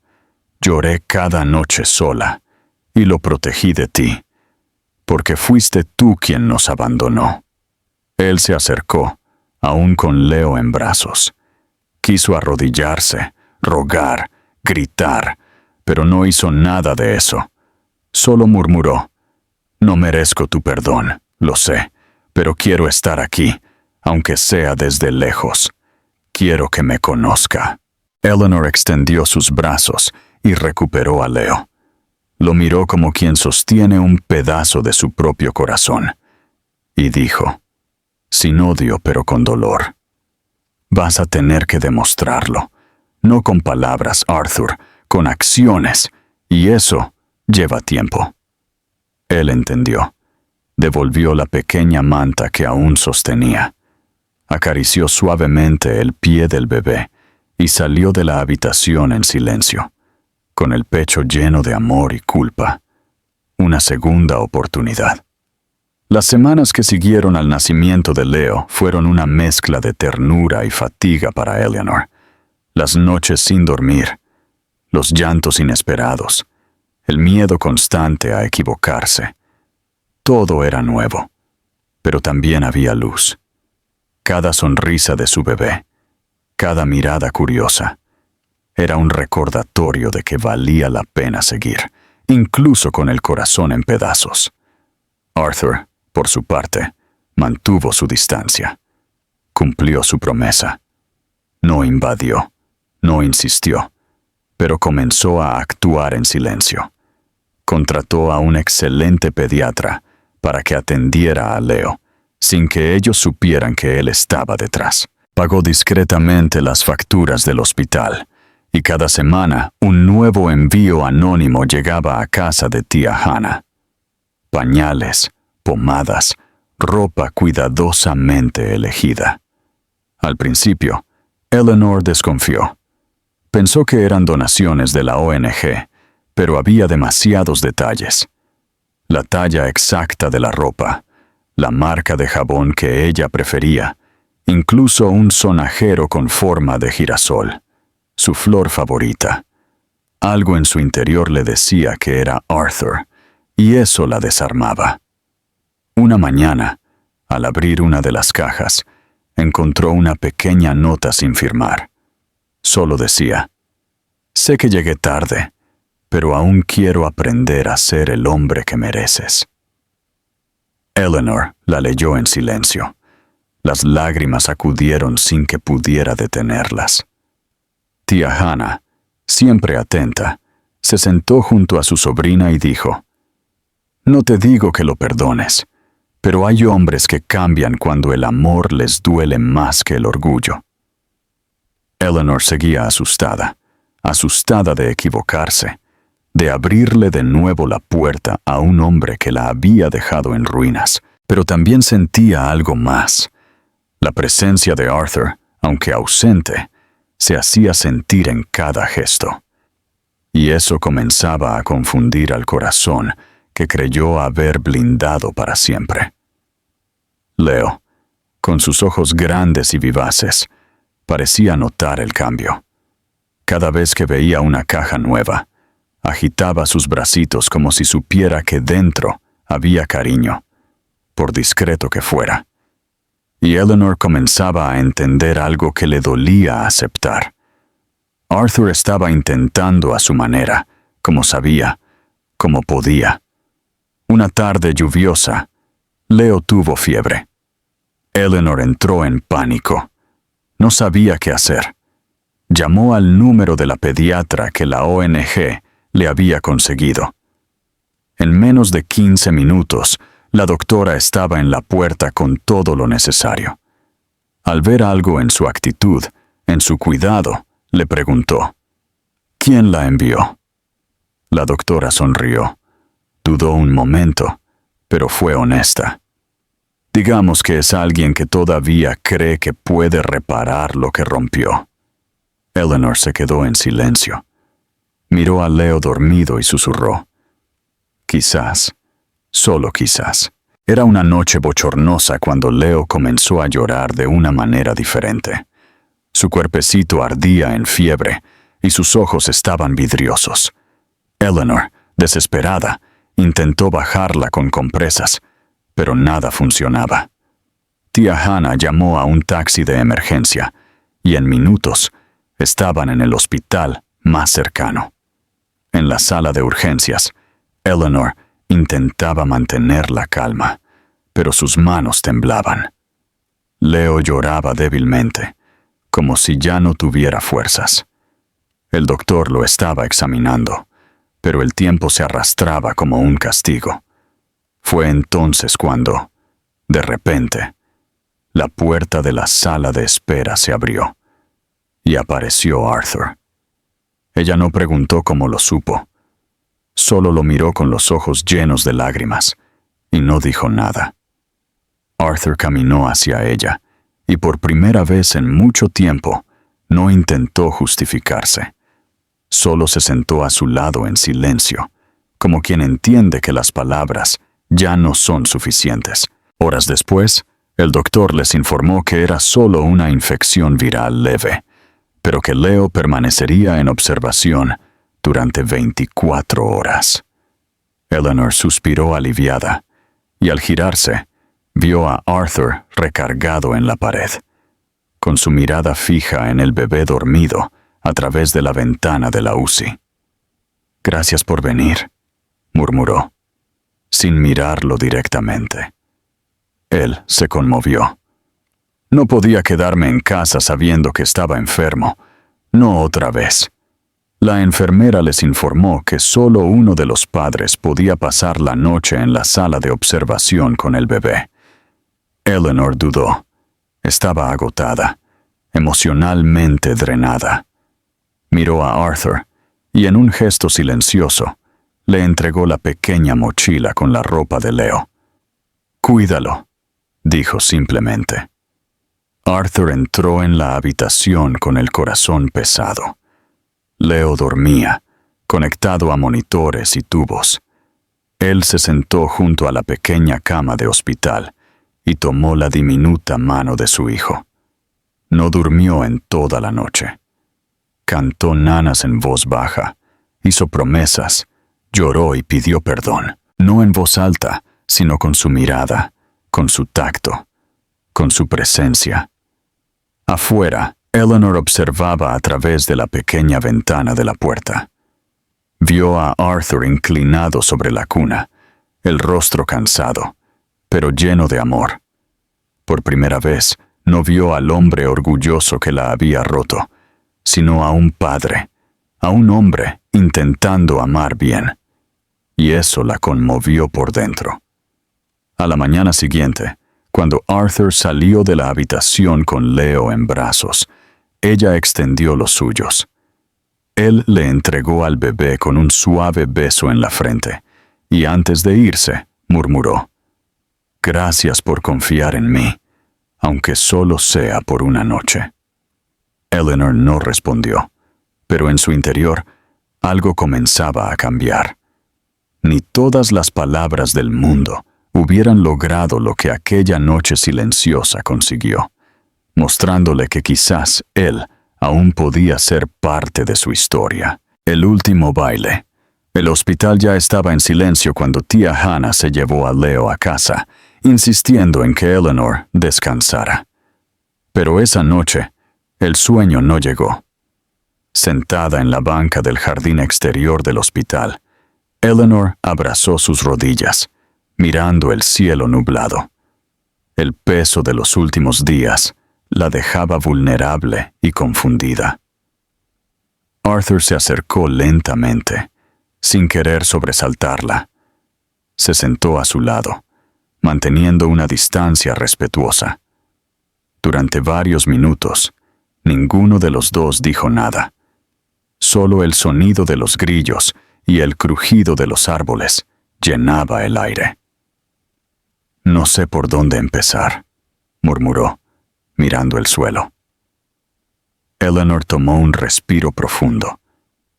Lloré cada noche sola y lo protegí de ti, porque fuiste tú quien nos abandonó. Él se acercó, aún con Leo en brazos. Quiso arrodillarse, rogar, gritar, pero no hizo nada de eso. Solo murmuró: «No merezco tu perdón, lo sé, pero quiero estar aquí, aunque sea desde lejos. Quiero que me conozca». Eleanor extendió sus brazos y recuperó a Leo. Lo miró como quien sostiene un pedazo de su propio corazón, y dijo, sin odio pero con dolor: «Vas a tener que demostrarlo, no con palabras, Arthur, con acciones, y eso lleva tiempo». Él entendió. Devolvió la pequeña manta que aún sostenía. Acarició suavemente el pie del bebé y salió de la habitación en silencio, con el pecho lleno de amor y culpa. Una segunda oportunidad. Las semanas que siguieron al nacimiento de Leo fueron una mezcla de ternura y fatiga para Eleanor. Las noches sin dormir, los llantos inesperados, el miedo constante a equivocarse. Todo era nuevo, pero también había luz. Cada sonrisa de su bebé, cada mirada curiosa, era un recordatorio de que valía la pena seguir, incluso con el corazón en pedazos. Arthur, por su parte, mantuvo su distancia. Cumplió su promesa. No invadió, no insistió, pero comenzó a actuar en silencio. Contrató a un excelente pediatra para que atendiera a Leo sin que ellos supieran que él estaba detrás. Pagó discretamente las facturas del hospital, y cada semana un nuevo envío anónimo llegaba a casa de tía Hannah. Pañales, pomadas, ropa cuidadosamente elegida. Al principio, Eleanor desconfió. Pensó que eran donaciones de la ONG, pero había demasiados detalles. La talla exacta de la ropa, la marca de jabón que ella prefería, incluso un sonajero con forma de girasol, su flor favorita. Algo en su interior le decía que era Arthur, y eso la desarmaba. Una mañana, al abrir una de las cajas, encontró una pequeña nota sin firmar. Solo decía: «Sé que llegué tarde, pero aún quiero aprender a ser el hombre que mereces». Eleanor la leyó en silencio. Las lágrimas acudieron sin que pudiera detenerlas. Tía Hannah, siempre atenta, se sentó junto a su sobrina y dijo: «No te digo que lo perdones, pero hay hombres que cambian cuando el amor les duele más que el orgullo». Eleanor seguía asustada de equivocarse, de abrirle de nuevo la puerta a un hombre que la había dejado en ruinas, pero también sentía algo más. La presencia de Arthur, aunque ausente, se hacía sentir en cada gesto. Y eso comenzaba a confundir al corazón que creyó haber blindado para siempre. Leo, con sus ojos grandes y vivaces, parecía notar el cambio. Cada vez que veía una caja nueva, agitaba sus bracitos como si supiera que dentro había cariño, por discreto que fuera. Y Eleanor comenzaba a entender algo que le dolía aceptar. Arthur estaba intentando a su manera, como sabía, como podía. Una tarde lluviosa, Leo tuvo fiebre. Eleanor entró en pánico. No sabía qué hacer. Llamó al número de la pediatra que la ONG le había conseguido. En menos de 15 minutos, la doctora estaba en la puerta con todo lo necesario. Al ver algo en su actitud, en su cuidado, le preguntó: «¿Quién la envió?». La doctora sonrió. Dudó un momento, pero fue honesta. «Digamos que es alguien que todavía cree que puede reparar lo que rompió». Eleanor se quedó en silencio. Miró a Leo dormido y susurró: «Quizás, solo quizás». Era una noche bochornosa cuando Leo comenzó a llorar de una manera diferente. Su cuerpecito ardía en fiebre y sus ojos estaban vidriosos. Eleanor, desesperada, intentó bajarla con compresas, pero nada funcionaba. Tía Hannah llamó a un taxi de emergencia y en minutos estaban en el hospital más cercano. En la sala de urgencias, Eleanor intentaba mantener la calma, pero sus manos temblaban. Leo lloraba débilmente, como si ya no tuviera fuerzas. El doctor lo estaba examinando, pero el tiempo se arrastraba como un castigo. Fue entonces cuando, de repente, la puerta de la sala de espera se abrió y apareció Arthur. Ella no preguntó cómo lo supo. Solo lo miró con los ojos llenos de lágrimas y no dijo nada. Arthur caminó hacia ella y por primera vez en mucho tiempo no intentó justificarse. Solo se sentó a su lado en silencio, como quien entiende que las palabras ya no son suficientes. Horas después, el doctor les informó que era solo una infección viral leve, pero que Leo permanecería en observación durante 24 horas. Eleanor suspiró aliviada, y al girarse, vio a Arthur recargado en la pared, con su mirada fija en el bebé dormido a través de la ventana de la UCI. «Gracias por venir», murmuró, sin mirarlo directamente. Él se conmovió. No podía quedarme en casa sabiendo que estaba enfermo, no otra vez. La enfermera les informó que solo uno de los padres podía pasar la noche en la sala de observación con el bebé. Eleanor dudó. Estaba agotada, emocionalmente drenada. Miró a Arthur y en un gesto silencioso le entregó la pequeña mochila con la ropa de Leo. «Cuídalo», dijo simplemente. Arthur entró en la habitación con el corazón pesado. Leo dormía, conectado a monitores y tubos. Él se sentó junto a la pequeña cama de hospital y tomó la diminuta mano de su hijo. No durmió en toda la noche. Cantó nanas en voz baja, hizo promesas, lloró y pidió perdón, no en voz alta, sino con su mirada, con su tacto, con su presencia. Afuera, Eleanor observaba a través de la pequeña ventana de la puerta. Vio a Arthur inclinado sobre la cuna, el rostro cansado, pero lleno de amor. Por primera vez, no vio al hombre orgulloso que la había roto, sino a un padre, a un hombre intentando amar bien. Y eso la conmovió por dentro. A la mañana siguiente, cuando Arthur salió de la habitación con Leo en brazos, ella extendió los suyos. Él le entregó al bebé con un suave beso en la frente, y antes de irse, murmuró: «Gracias por confiar en mí, aunque solo sea por una noche». Eleanor no respondió, pero en su interior algo comenzaba a cambiar. Ni todas las palabras del mundo hubieran logrado lo que aquella noche silenciosa consiguió, mostrándole que quizás él aún podía ser parte de su historia. El último baile. El hospital ya estaba en silencio cuando tía Hannah se llevó a Leo a casa, insistiendo en que Eleanor descansara. Pero esa noche, el sueño no llegó. Sentada en la banca del jardín exterior del hospital, Eleanor abrazó sus rodillas, mirando el cielo nublado. El peso de los últimos días la dejaba vulnerable y confundida. Arthur se acercó lentamente, sin querer sobresaltarla. Se sentó a su lado, manteniendo una distancia respetuosa. Durante varios minutos, ninguno de los dos dijo nada. Solo el sonido de los grillos y el crujido de los árboles llenaba el aire. «No sé por dónde empezar», murmuró, mirando el suelo. Eleanor tomó un respiro profundo,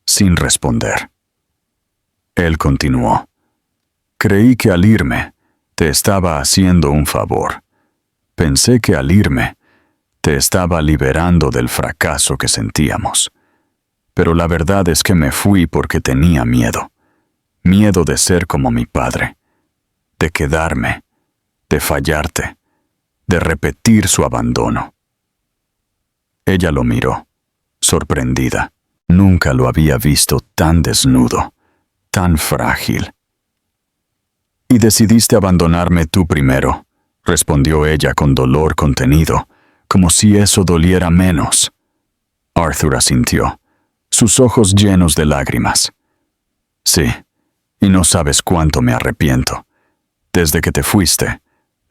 sin responder. Él continuó: «Creí que al irme te estaba haciendo un favor. Pensé que al irme te estaba liberando del fracaso que sentíamos. Pero la verdad es que me fui porque tenía miedo. Miedo de ser como mi padre, de quedarme, de fallarte, de repetir su abandono». Ella lo miró, sorprendida. Nunca lo había visto tan desnudo, tan frágil. «Y decidiste abandonarme tú primero», respondió ella con dolor contenido, como si eso doliera menos. Arthur asintió, sus ojos llenos de lágrimas. «Sí, y no sabes cuánto me arrepiento. Desde que te fuiste,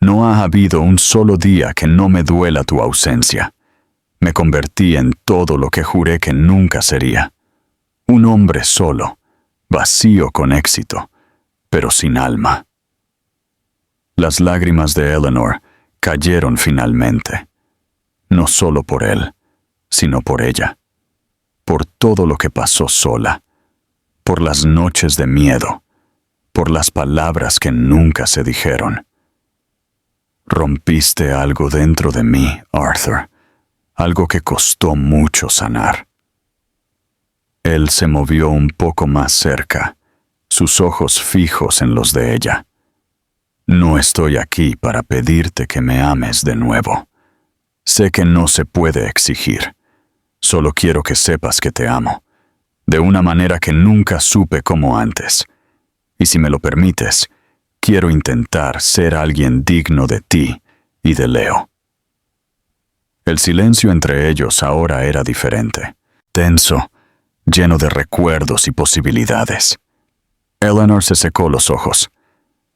no ha habido un solo día que no me duela tu ausencia. Me convertí en todo lo que juré que nunca sería. Un hombre solo, vacío con éxito, pero sin alma». Las lágrimas de Eleanor cayeron finalmente, no solo por él, sino por ella, por todo lo que pasó sola, por las noches de miedo, por las palabras que nunca se dijeron. «Rompiste algo dentro de mí, Arthur, algo que costó mucho sanar». Él se movió un poco más cerca, sus ojos fijos en los de ella. «No estoy aquí para pedirte que me ames de nuevo. Sé que no se puede exigir. Solo quiero que sepas que te amo, de una manera que nunca supe como antes. Y si me lo permites, quiero intentar ser alguien digno de ti y de Leo». El silencio entre ellos ahora era diferente, tenso, lleno de recuerdos y posibilidades. Eleanor se secó los ojos.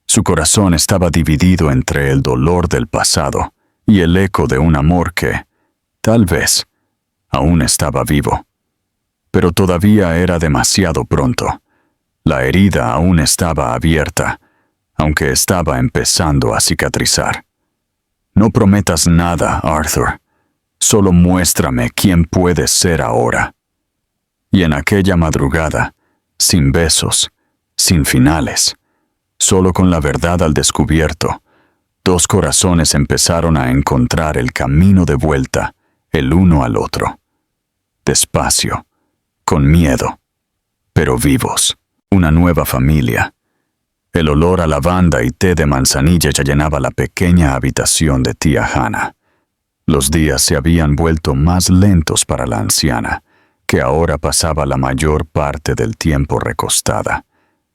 Su corazón estaba dividido entre el dolor del pasado y el eco de un amor que, tal vez, aún estaba vivo. Pero todavía era demasiado pronto. La herida aún estaba abierta, aunque estaba empezando a cicatrizar. No prometas nada, Arthur. Solo muéstrame quién puedes ser ahora. Y en aquella madrugada, sin besos, sin finales, solo con la verdad al descubierto, dos corazones empezaron a encontrar el camino de vuelta, el uno al otro. Despacio, con miedo, pero vivos. Una nueva familia. El olor a lavanda y té de manzanilla ya llenaba la pequeña habitación de tía Hannah. Los días se habían vuelto más lentos para la anciana, que ahora pasaba la mayor parte del tiempo recostada,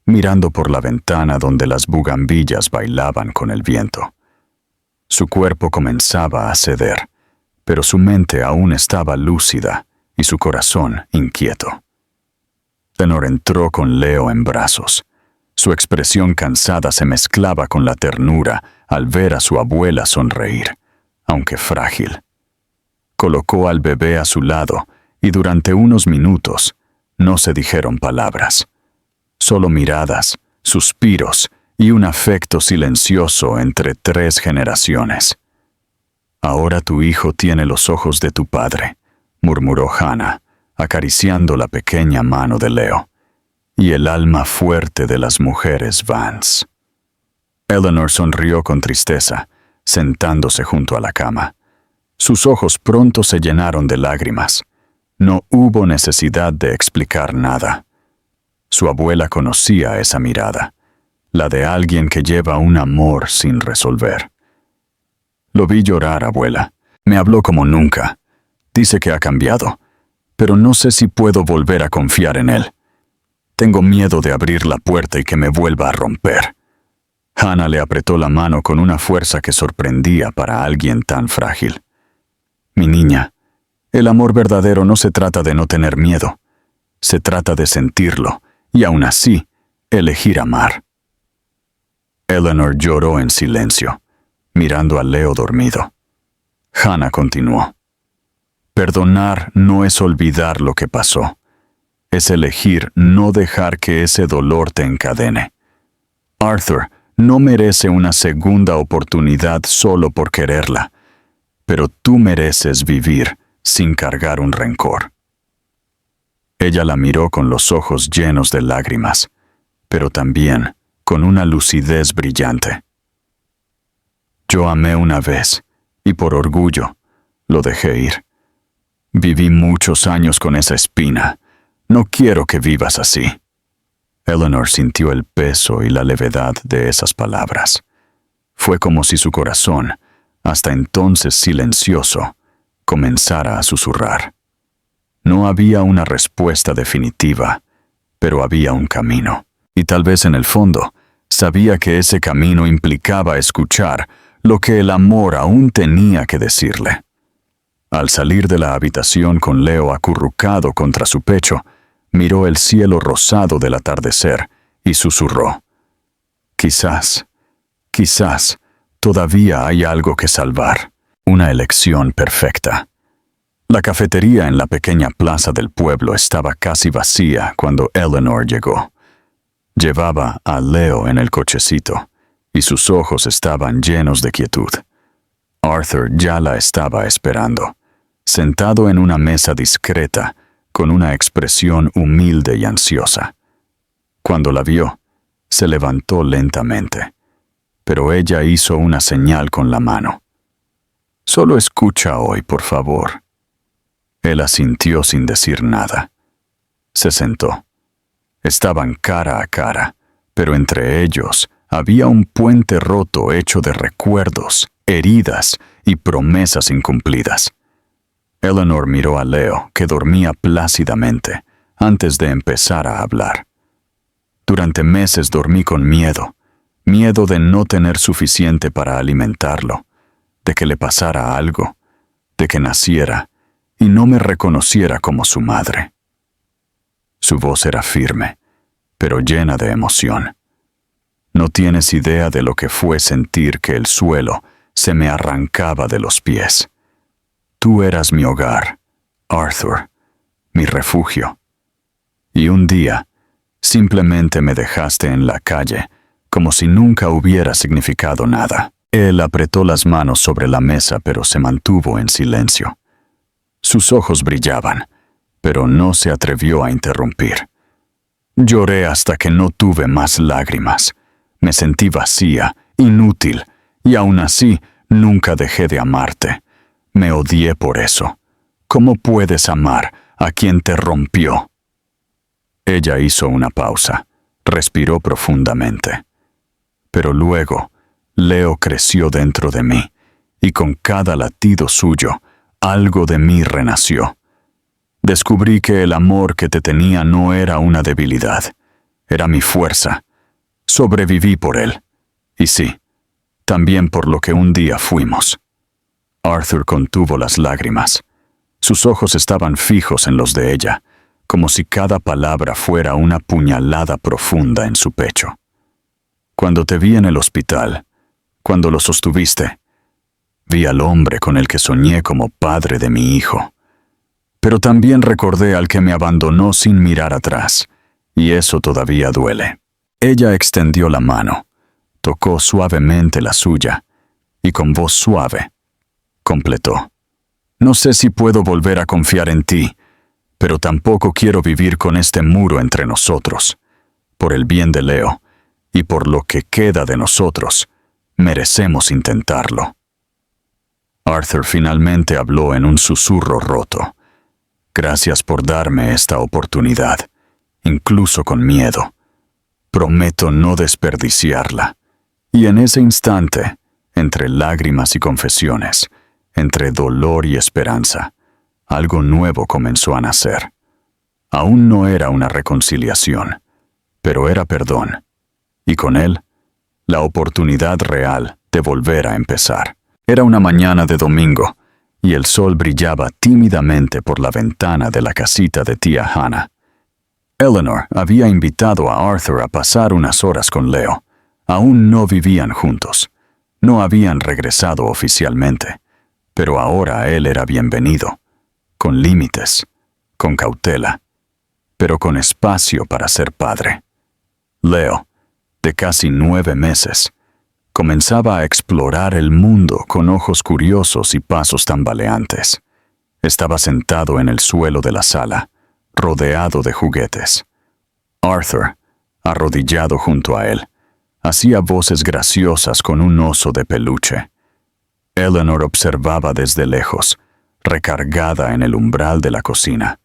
mirando por la ventana donde las bugambillas bailaban con el viento. Su cuerpo comenzaba a ceder, pero su mente aún estaba lúcida y su corazón inquieto. Eleanor entró con Leo en brazos. Su expresión cansada se mezclaba con la ternura al ver a su abuela sonreír, aunque frágil. Colocó al bebé a su lado y durante unos minutos no se dijeron palabras. Solo miradas, suspiros y un afecto silencioso entre 3 generaciones. «Ahora tu hijo tiene los ojos de tu padre», murmuró Hannah, acariciando la pequeña mano de Leo, «y el alma fuerte de las mujeres Vance». Eleanor sonrió con tristeza, sentándose junto a la cama. Sus ojos pronto se llenaron de lágrimas. No hubo necesidad de explicar nada. Su abuela conocía esa mirada, la de alguien que lleva un amor sin resolver. «Lo vi llorar, abuela. Me habló como nunca. Dice que ha cambiado, pero no sé si puedo volver a confiar en él. Tengo miedo de abrir la puerta y que me vuelva a romper». Hannah le apretó la mano con una fuerza que sorprendía para alguien tan frágil. «Mi niña, el amor verdadero no se trata de no tener miedo. Se trata de sentirlo y aún así elegir amar». Eleanor lloró en silencio, mirando a Leo dormido. Hannah continuó. «Perdonar no es olvidar lo que pasó. Es elegir no dejar que ese dolor te encadene. Arthur no merece una segunda oportunidad solo por quererla, pero tú mereces vivir sin cargar un rencor». Ella la miró con los ojos llenos de lágrimas, pero también con una lucidez brillante. «Yo amé una vez, y por orgullo, lo dejé ir. Viví muchos años con esa espina. No quiero que vivas así». Eleanor sintió el peso y la levedad de esas palabras. Fue como si su corazón, hasta entonces silencioso, comenzara a susurrar. No había una respuesta definitiva, pero había un camino. Y tal vez en el fondo, sabía que ese camino implicaba escuchar lo que el amor aún tenía que decirle. Al salir de la habitación con Leo acurrucado contra su pecho, miró el cielo rosado del atardecer y susurró: quizás, todavía hay algo que salvar, una elección perfecta». La cafetería en la pequeña plaza del pueblo estaba casi vacía cuando Eleanor llegó. Llevaba a Leo en el cochecito, y sus ojos estaban llenos de quietud. Arthur ya la estaba esperando, sentado en una mesa discreta, con una expresión humilde y ansiosa. Cuando la vio, se levantó lentamente, pero ella hizo una señal con la mano. «Solo escucha hoy, por favor». Él asintió sin decir nada. Se sentó. Estaban cara a cara, pero entre ellos había un puente roto hecho de recuerdos, heridas y promesas incumplidas. Eleanor miró a Leo, que dormía plácidamente, antes de empezar a hablar. «Durante meses dormí con miedo de no tener suficiente para alimentarlo, de que le pasara algo, de que naciera y no me reconociera como su madre». Su voz era firme, pero llena de emoción. No tienes idea de lo que fue sentir que el suelo se me arrancaba de los pies. Tú eras mi hogar, Arthur, mi refugio. Y un día, simplemente me dejaste en la calle, como si nunca hubiera significado nada. Él apretó las manos sobre la mesa, pero se mantuvo en silencio. Sus ojos brillaban, pero no se atrevió a interrumpir. Lloré hasta que no tuve más lágrimas. Me sentí vacía, inútil, y aún así nunca dejé de amarte. Me odié por eso. ¿Cómo puedes amar a quien te rompió? Ella hizo una pausa, respiró profundamente. Pero luego, Leo creció dentro de mí, y con cada latido suyo, algo de mí renació. Descubrí que el amor que te tenía no era una debilidad, era mi fuerza. Sobreviví por él. Y sí, también por lo que un día fuimos. Arthur contuvo las lágrimas. Sus ojos estaban fijos en los de ella, como si cada palabra fuera una puñalada profunda en su pecho. Cuando te vi en el hospital, cuando lo sostuviste, vi al hombre con el que soñé como padre de mi hijo. Pero también recordé al que me abandonó sin mirar atrás, y eso todavía duele. Ella extendió la mano, tocó suavemente la suya, y con voz suave, completó. No sé si puedo volver a confiar en ti, pero tampoco quiero vivir con este muro entre nosotros. Por el bien de Leo, y por lo que queda de nosotros, merecemos intentarlo. Arthur finalmente habló en un susurro roto. Gracias por darme esta oportunidad, incluso con miedo. Prometo no desperdiciarla. Y en ese instante, entre lágrimas y confesiones, entre dolor y esperanza, algo nuevo comenzó a nacer. Aún no era una reconciliación, pero era perdón. Y con él, la oportunidad real de volver a empezar. Era una mañana de domingo, y el sol brillaba tímidamente por la ventana de la casita de tía Hannah. Eleanor había invitado a Arthur a pasar unas horas con Leo. Aún no vivían juntos. No habían regresado oficialmente, pero ahora él era bienvenido, con límites, con cautela, pero con espacio para ser padre. Leo, de casi 9 meses, comenzaba a explorar el mundo con ojos curiosos y pasos tambaleantes. Estaba sentado en el suelo de la sala, rodeado de juguetes. Arthur, arrodillado junto a él, hacía voces graciosas con un oso de peluche. Eleanor observaba desde lejos, recargada en el umbral de la cocina,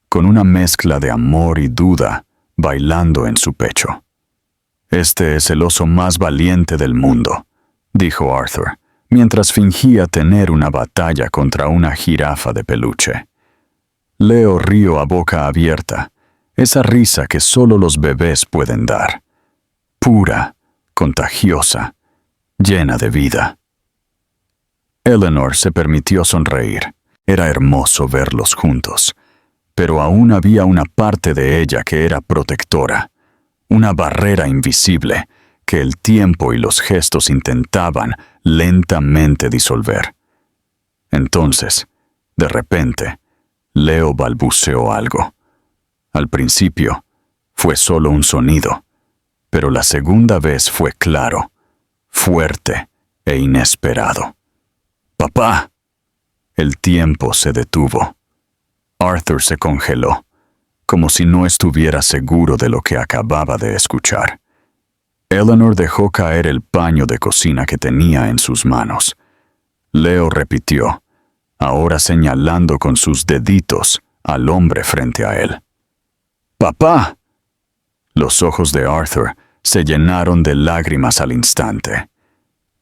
con una mezcla de amor y duda bailando en su pecho. Este es el oso más valiente del mundo, dijo Arthur, mientras fingía tener una batalla contra una jirafa de peluche. Leo rió a boca abierta, esa risa que solo los bebés pueden dar. Pura, contagiosa, llena de vida. Eleanor se permitió sonreír. Era hermoso verlos juntos, pero aún había una parte de ella que era protectora, una barrera invisible que el tiempo y los gestos intentaban lentamente disolver. Entonces, de repente, Leo balbuceó algo. Al principio, fue solo un sonido, pero la segunda vez fue claro, fuerte e inesperado. ¡Papá! El tiempo se detuvo. Arthur se congeló, como si no estuviera seguro de lo que acababa de escuchar. Eleanor dejó caer el paño de cocina que tenía en sus manos. Leo repitió, ahora señalando con sus deditos al hombre frente a él. ¡Papá! Los ojos de Arthur se llenaron de lágrimas al instante.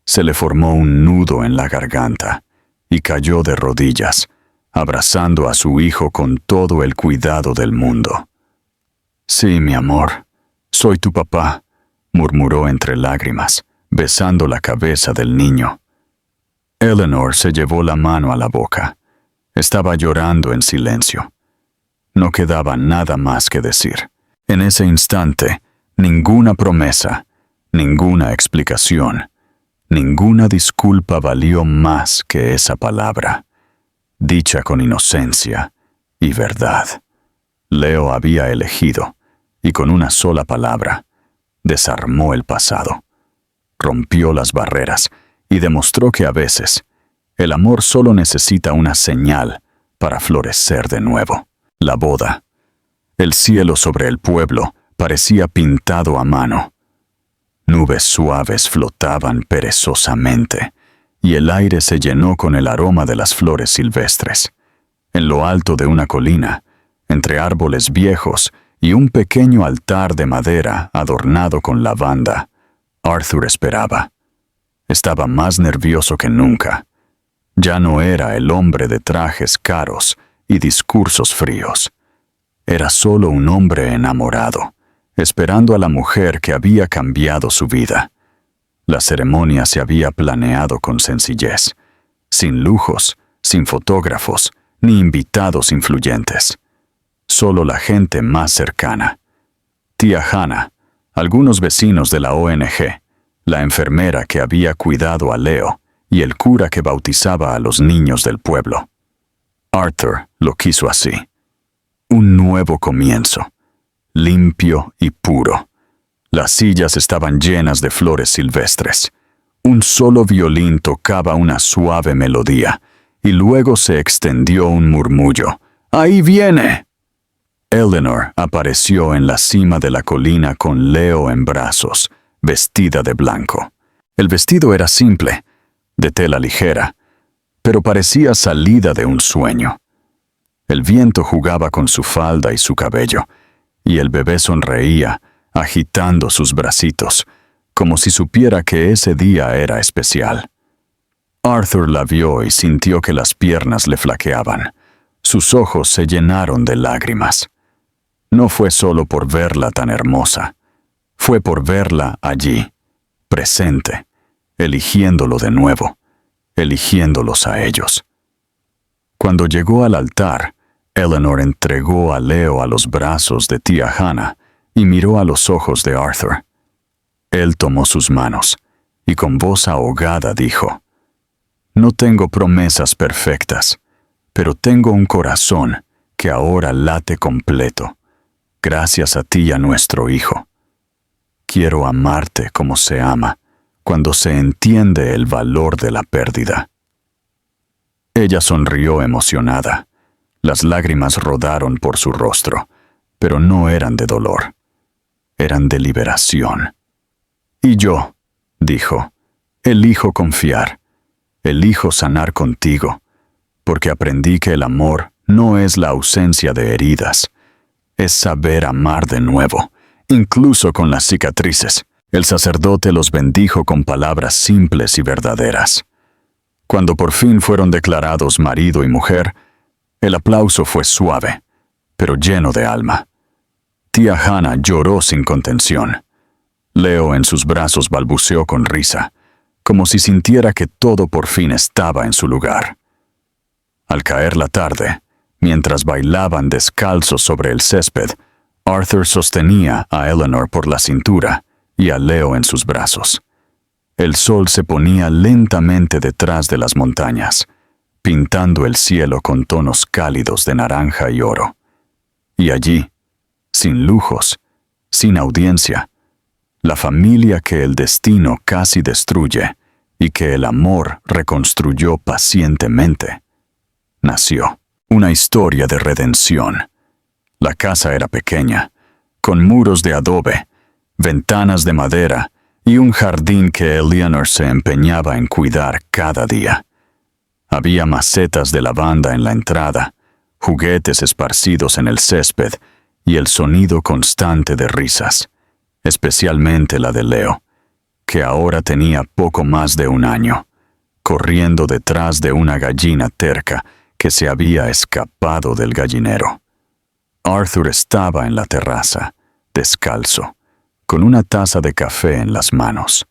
Se le formó un nudo en la garganta y cayó de rodillas, abrazando a su hijo con todo el cuidado del mundo. Sí, mi amor, soy tu papá, murmuró entre lágrimas, besando la cabeza del niño. Eleanor se llevó la mano a la boca. Estaba llorando en silencio. No quedaba nada más que decir. En ese instante, ninguna promesa, Ninguna explicación, ninguna disculpa valió más que esa palabra, dicha con inocencia y verdad. Leo había elegido, y con una sola palabra, desarmó el pasado, rompió las barreras y demostró que a veces el amor solo necesita una señal para florecer de nuevo. La boda. El cielo sobre el pueblo parecía pintado a mano. Nubes suaves flotaban perezosamente, y el aire se llenó con el aroma de las flores silvestres. En lo alto de una colina, entre árboles viejos y un pequeño altar de madera adornado con lavanda, Arthur esperaba. Estaba más nervioso que nunca. Ya no era el hombre de trajes caros y discursos fríos. Era solo un hombre enamorado, esperando a la mujer que había cambiado su vida. La ceremonia se había planeado con sencillez, sin lujos, sin fotógrafos, ni invitados influyentes. Solo la gente más cercana. Tía Hannah, algunos vecinos de la ONG, la enfermera que había cuidado a Leo y el cura que bautizaba a los niños del pueblo. Arthur lo quiso así. Un nuevo comienzo, limpio y puro. Las sillas estaban llenas de flores silvestres. Un solo violín tocaba una suave melodía, y luego se extendió un murmullo. ¡Ahí viene! Eleanor apareció en la cima de la colina con Leo en brazos, vestida de blanco. El vestido era simple, de tela ligera, pero parecía salida de un sueño. El viento jugaba con su falda y su cabello, y el bebé sonreía, agitando sus bracitos, como si supiera que ese día era especial. Arthur la vio y sintió que las piernas le flaqueaban. Sus ojos se llenaron de lágrimas. No fue solo por verla tan hermosa, fue por verla allí, presente, eligiéndolo de nuevo, eligiéndolos a ellos. Cuando llegó al altar, Eleanor entregó a Leo a los brazos de tía Hannah y miró a los ojos de Arthur. Él tomó sus manos y con voz ahogada dijo: «No tengo promesas perfectas, pero tengo un corazón que ahora late completo, gracias a ti y a nuestro hijo. Quiero amarte como se ama, cuando se entiende el valor de la pérdida». Ella sonrió emocionada. Las lágrimas rodaron por su rostro, pero no eran de dolor. Eran de liberación. «Y yo», dijo, «elijo confiar, elijo sanar contigo, porque aprendí que el amor no es la ausencia de heridas, es saber amar de nuevo, incluso con las cicatrices». El sacerdote los bendijo con palabras simples y verdaderas. Cuando por fin fueron declarados marido y mujer, el aplauso fue suave, pero lleno de alma. Tía Hannah lloró sin contención. Leo en sus brazos balbuceó con risa, como si sintiera que todo por fin estaba en su lugar. Al caer la tarde, mientras bailaban descalzos sobre el césped, Arthur sostenía a Eleanor por la cintura y a Leo en sus brazos. El sol se ponía lentamente detrás de las montañas, pintando el cielo con tonos cálidos de naranja y oro. Y allí, sin lujos, sin audiencia, la familia que el destino casi destruye y que el amor reconstruyó pacientemente, nació. Una historia de redención. La casa era pequeña, con muros de adobe, ventanas de madera y un jardín que Eleanor se empeñaba en cuidar cada día. Había macetas de lavanda en la entrada, juguetes esparcidos en el césped y el sonido constante de risas, especialmente la de Leo, que ahora tenía poco más de un año, corriendo detrás de una gallina terca que se había escapado del gallinero. Arthur estaba en la terraza, descalzo, con una taza de café en las manos.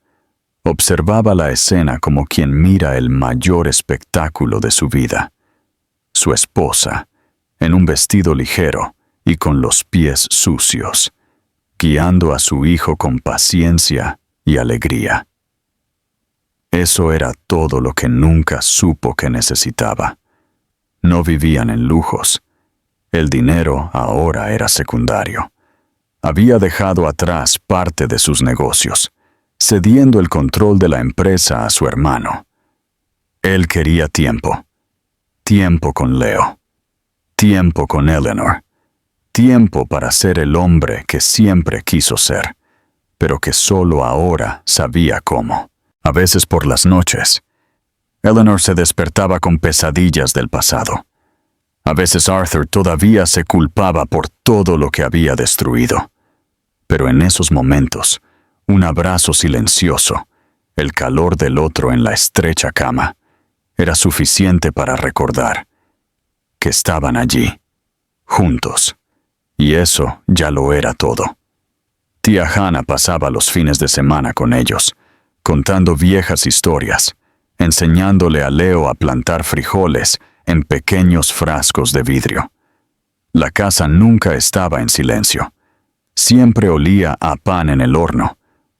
Observaba la escena como quien mira el mayor espectáculo de su vida. Su esposa, en un vestido ligero y con los pies sucios, guiando a su hijo con paciencia y alegría. Eso era todo lo que nunca supo que necesitaba. No vivían en lujos. El dinero ahora era secundario. Había dejado atrás parte de sus negocios, cediendo el control de la empresa a su hermano. Él quería tiempo. Tiempo con Leo. Tiempo con Eleanor. Tiempo para ser el hombre que siempre quiso ser, pero que solo ahora sabía cómo. A veces por las noches, Eleanor se despertaba con pesadillas del pasado. A veces Arthur todavía se culpaba por todo lo que había destruido. Pero en esos momentos, un abrazo silencioso, el calor del otro en la estrecha cama, era suficiente para recordar que estaban allí, juntos, y eso ya lo era todo. Tía Hannah pasaba los fines de semana con ellos, contando viejas historias, enseñándole a Leo a plantar frijoles en pequeños frascos de vidrio. La casa nunca estaba en silencio. Siempre olía a pan en el horno,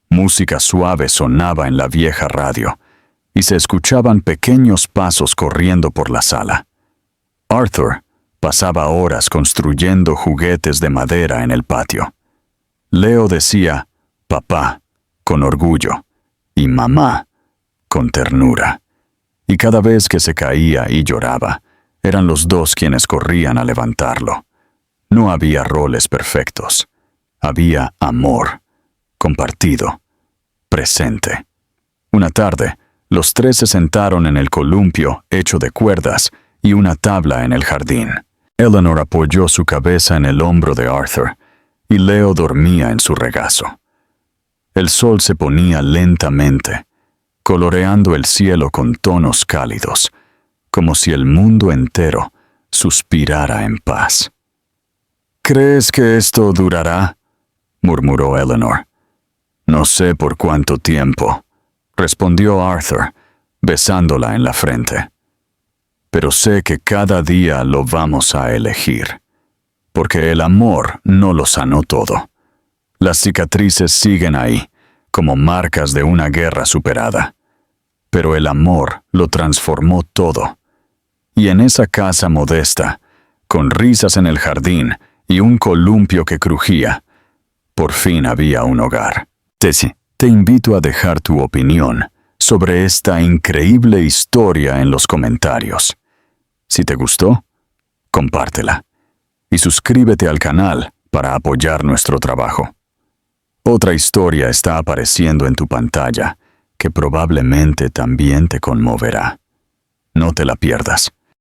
música suave sonaba en la vieja radio, y se escuchaban pequeños pasos corriendo por la sala. Arthur pasaba horas construyendo juguetes de madera en el patio. Leo decía «papá» con orgullo y «mamá» con ternura. Y cada vez que se caía y lloraba, eran los dos quienes corrían a levantarlo. No había roles perfectos. Había amor, compartido, presente. Una tarde, los tres se sentaron en el columpio hecho de cuerdas y una tabla en el jardín. Eleanor apoyó su cabeza en el hombro de Arthur y Leo dormía en su regazo. El sol se ponía lentamente, coloreando el cielo con tonos cálidos, como si el mundo entero suspirara en paz. «¿Crees que esto durará?», murmuró Eleanor. «No sé por cuánto tiempo», respondió Arthur, besándola en la frente. «Pero sé que cada día lo vamos a elegir, porque el amor no lo sanó todo. Las cicatrices siguen ahí, como marcas de una guerra superada. Pero el amor lo transformó todo. Y en esa casa modesta, con risas en el jardín y un columpio que crujía, por fin había un hogar». Te invito a dejar tu opinión sobre esta increíble historia en los comentarios. Si te gustó, compártela y suscríbete al canal para apoyar nuestro trabajo. Otra historia está apareciendo en tu pantalla que probablemente también te conmoverá. No te la pierdas.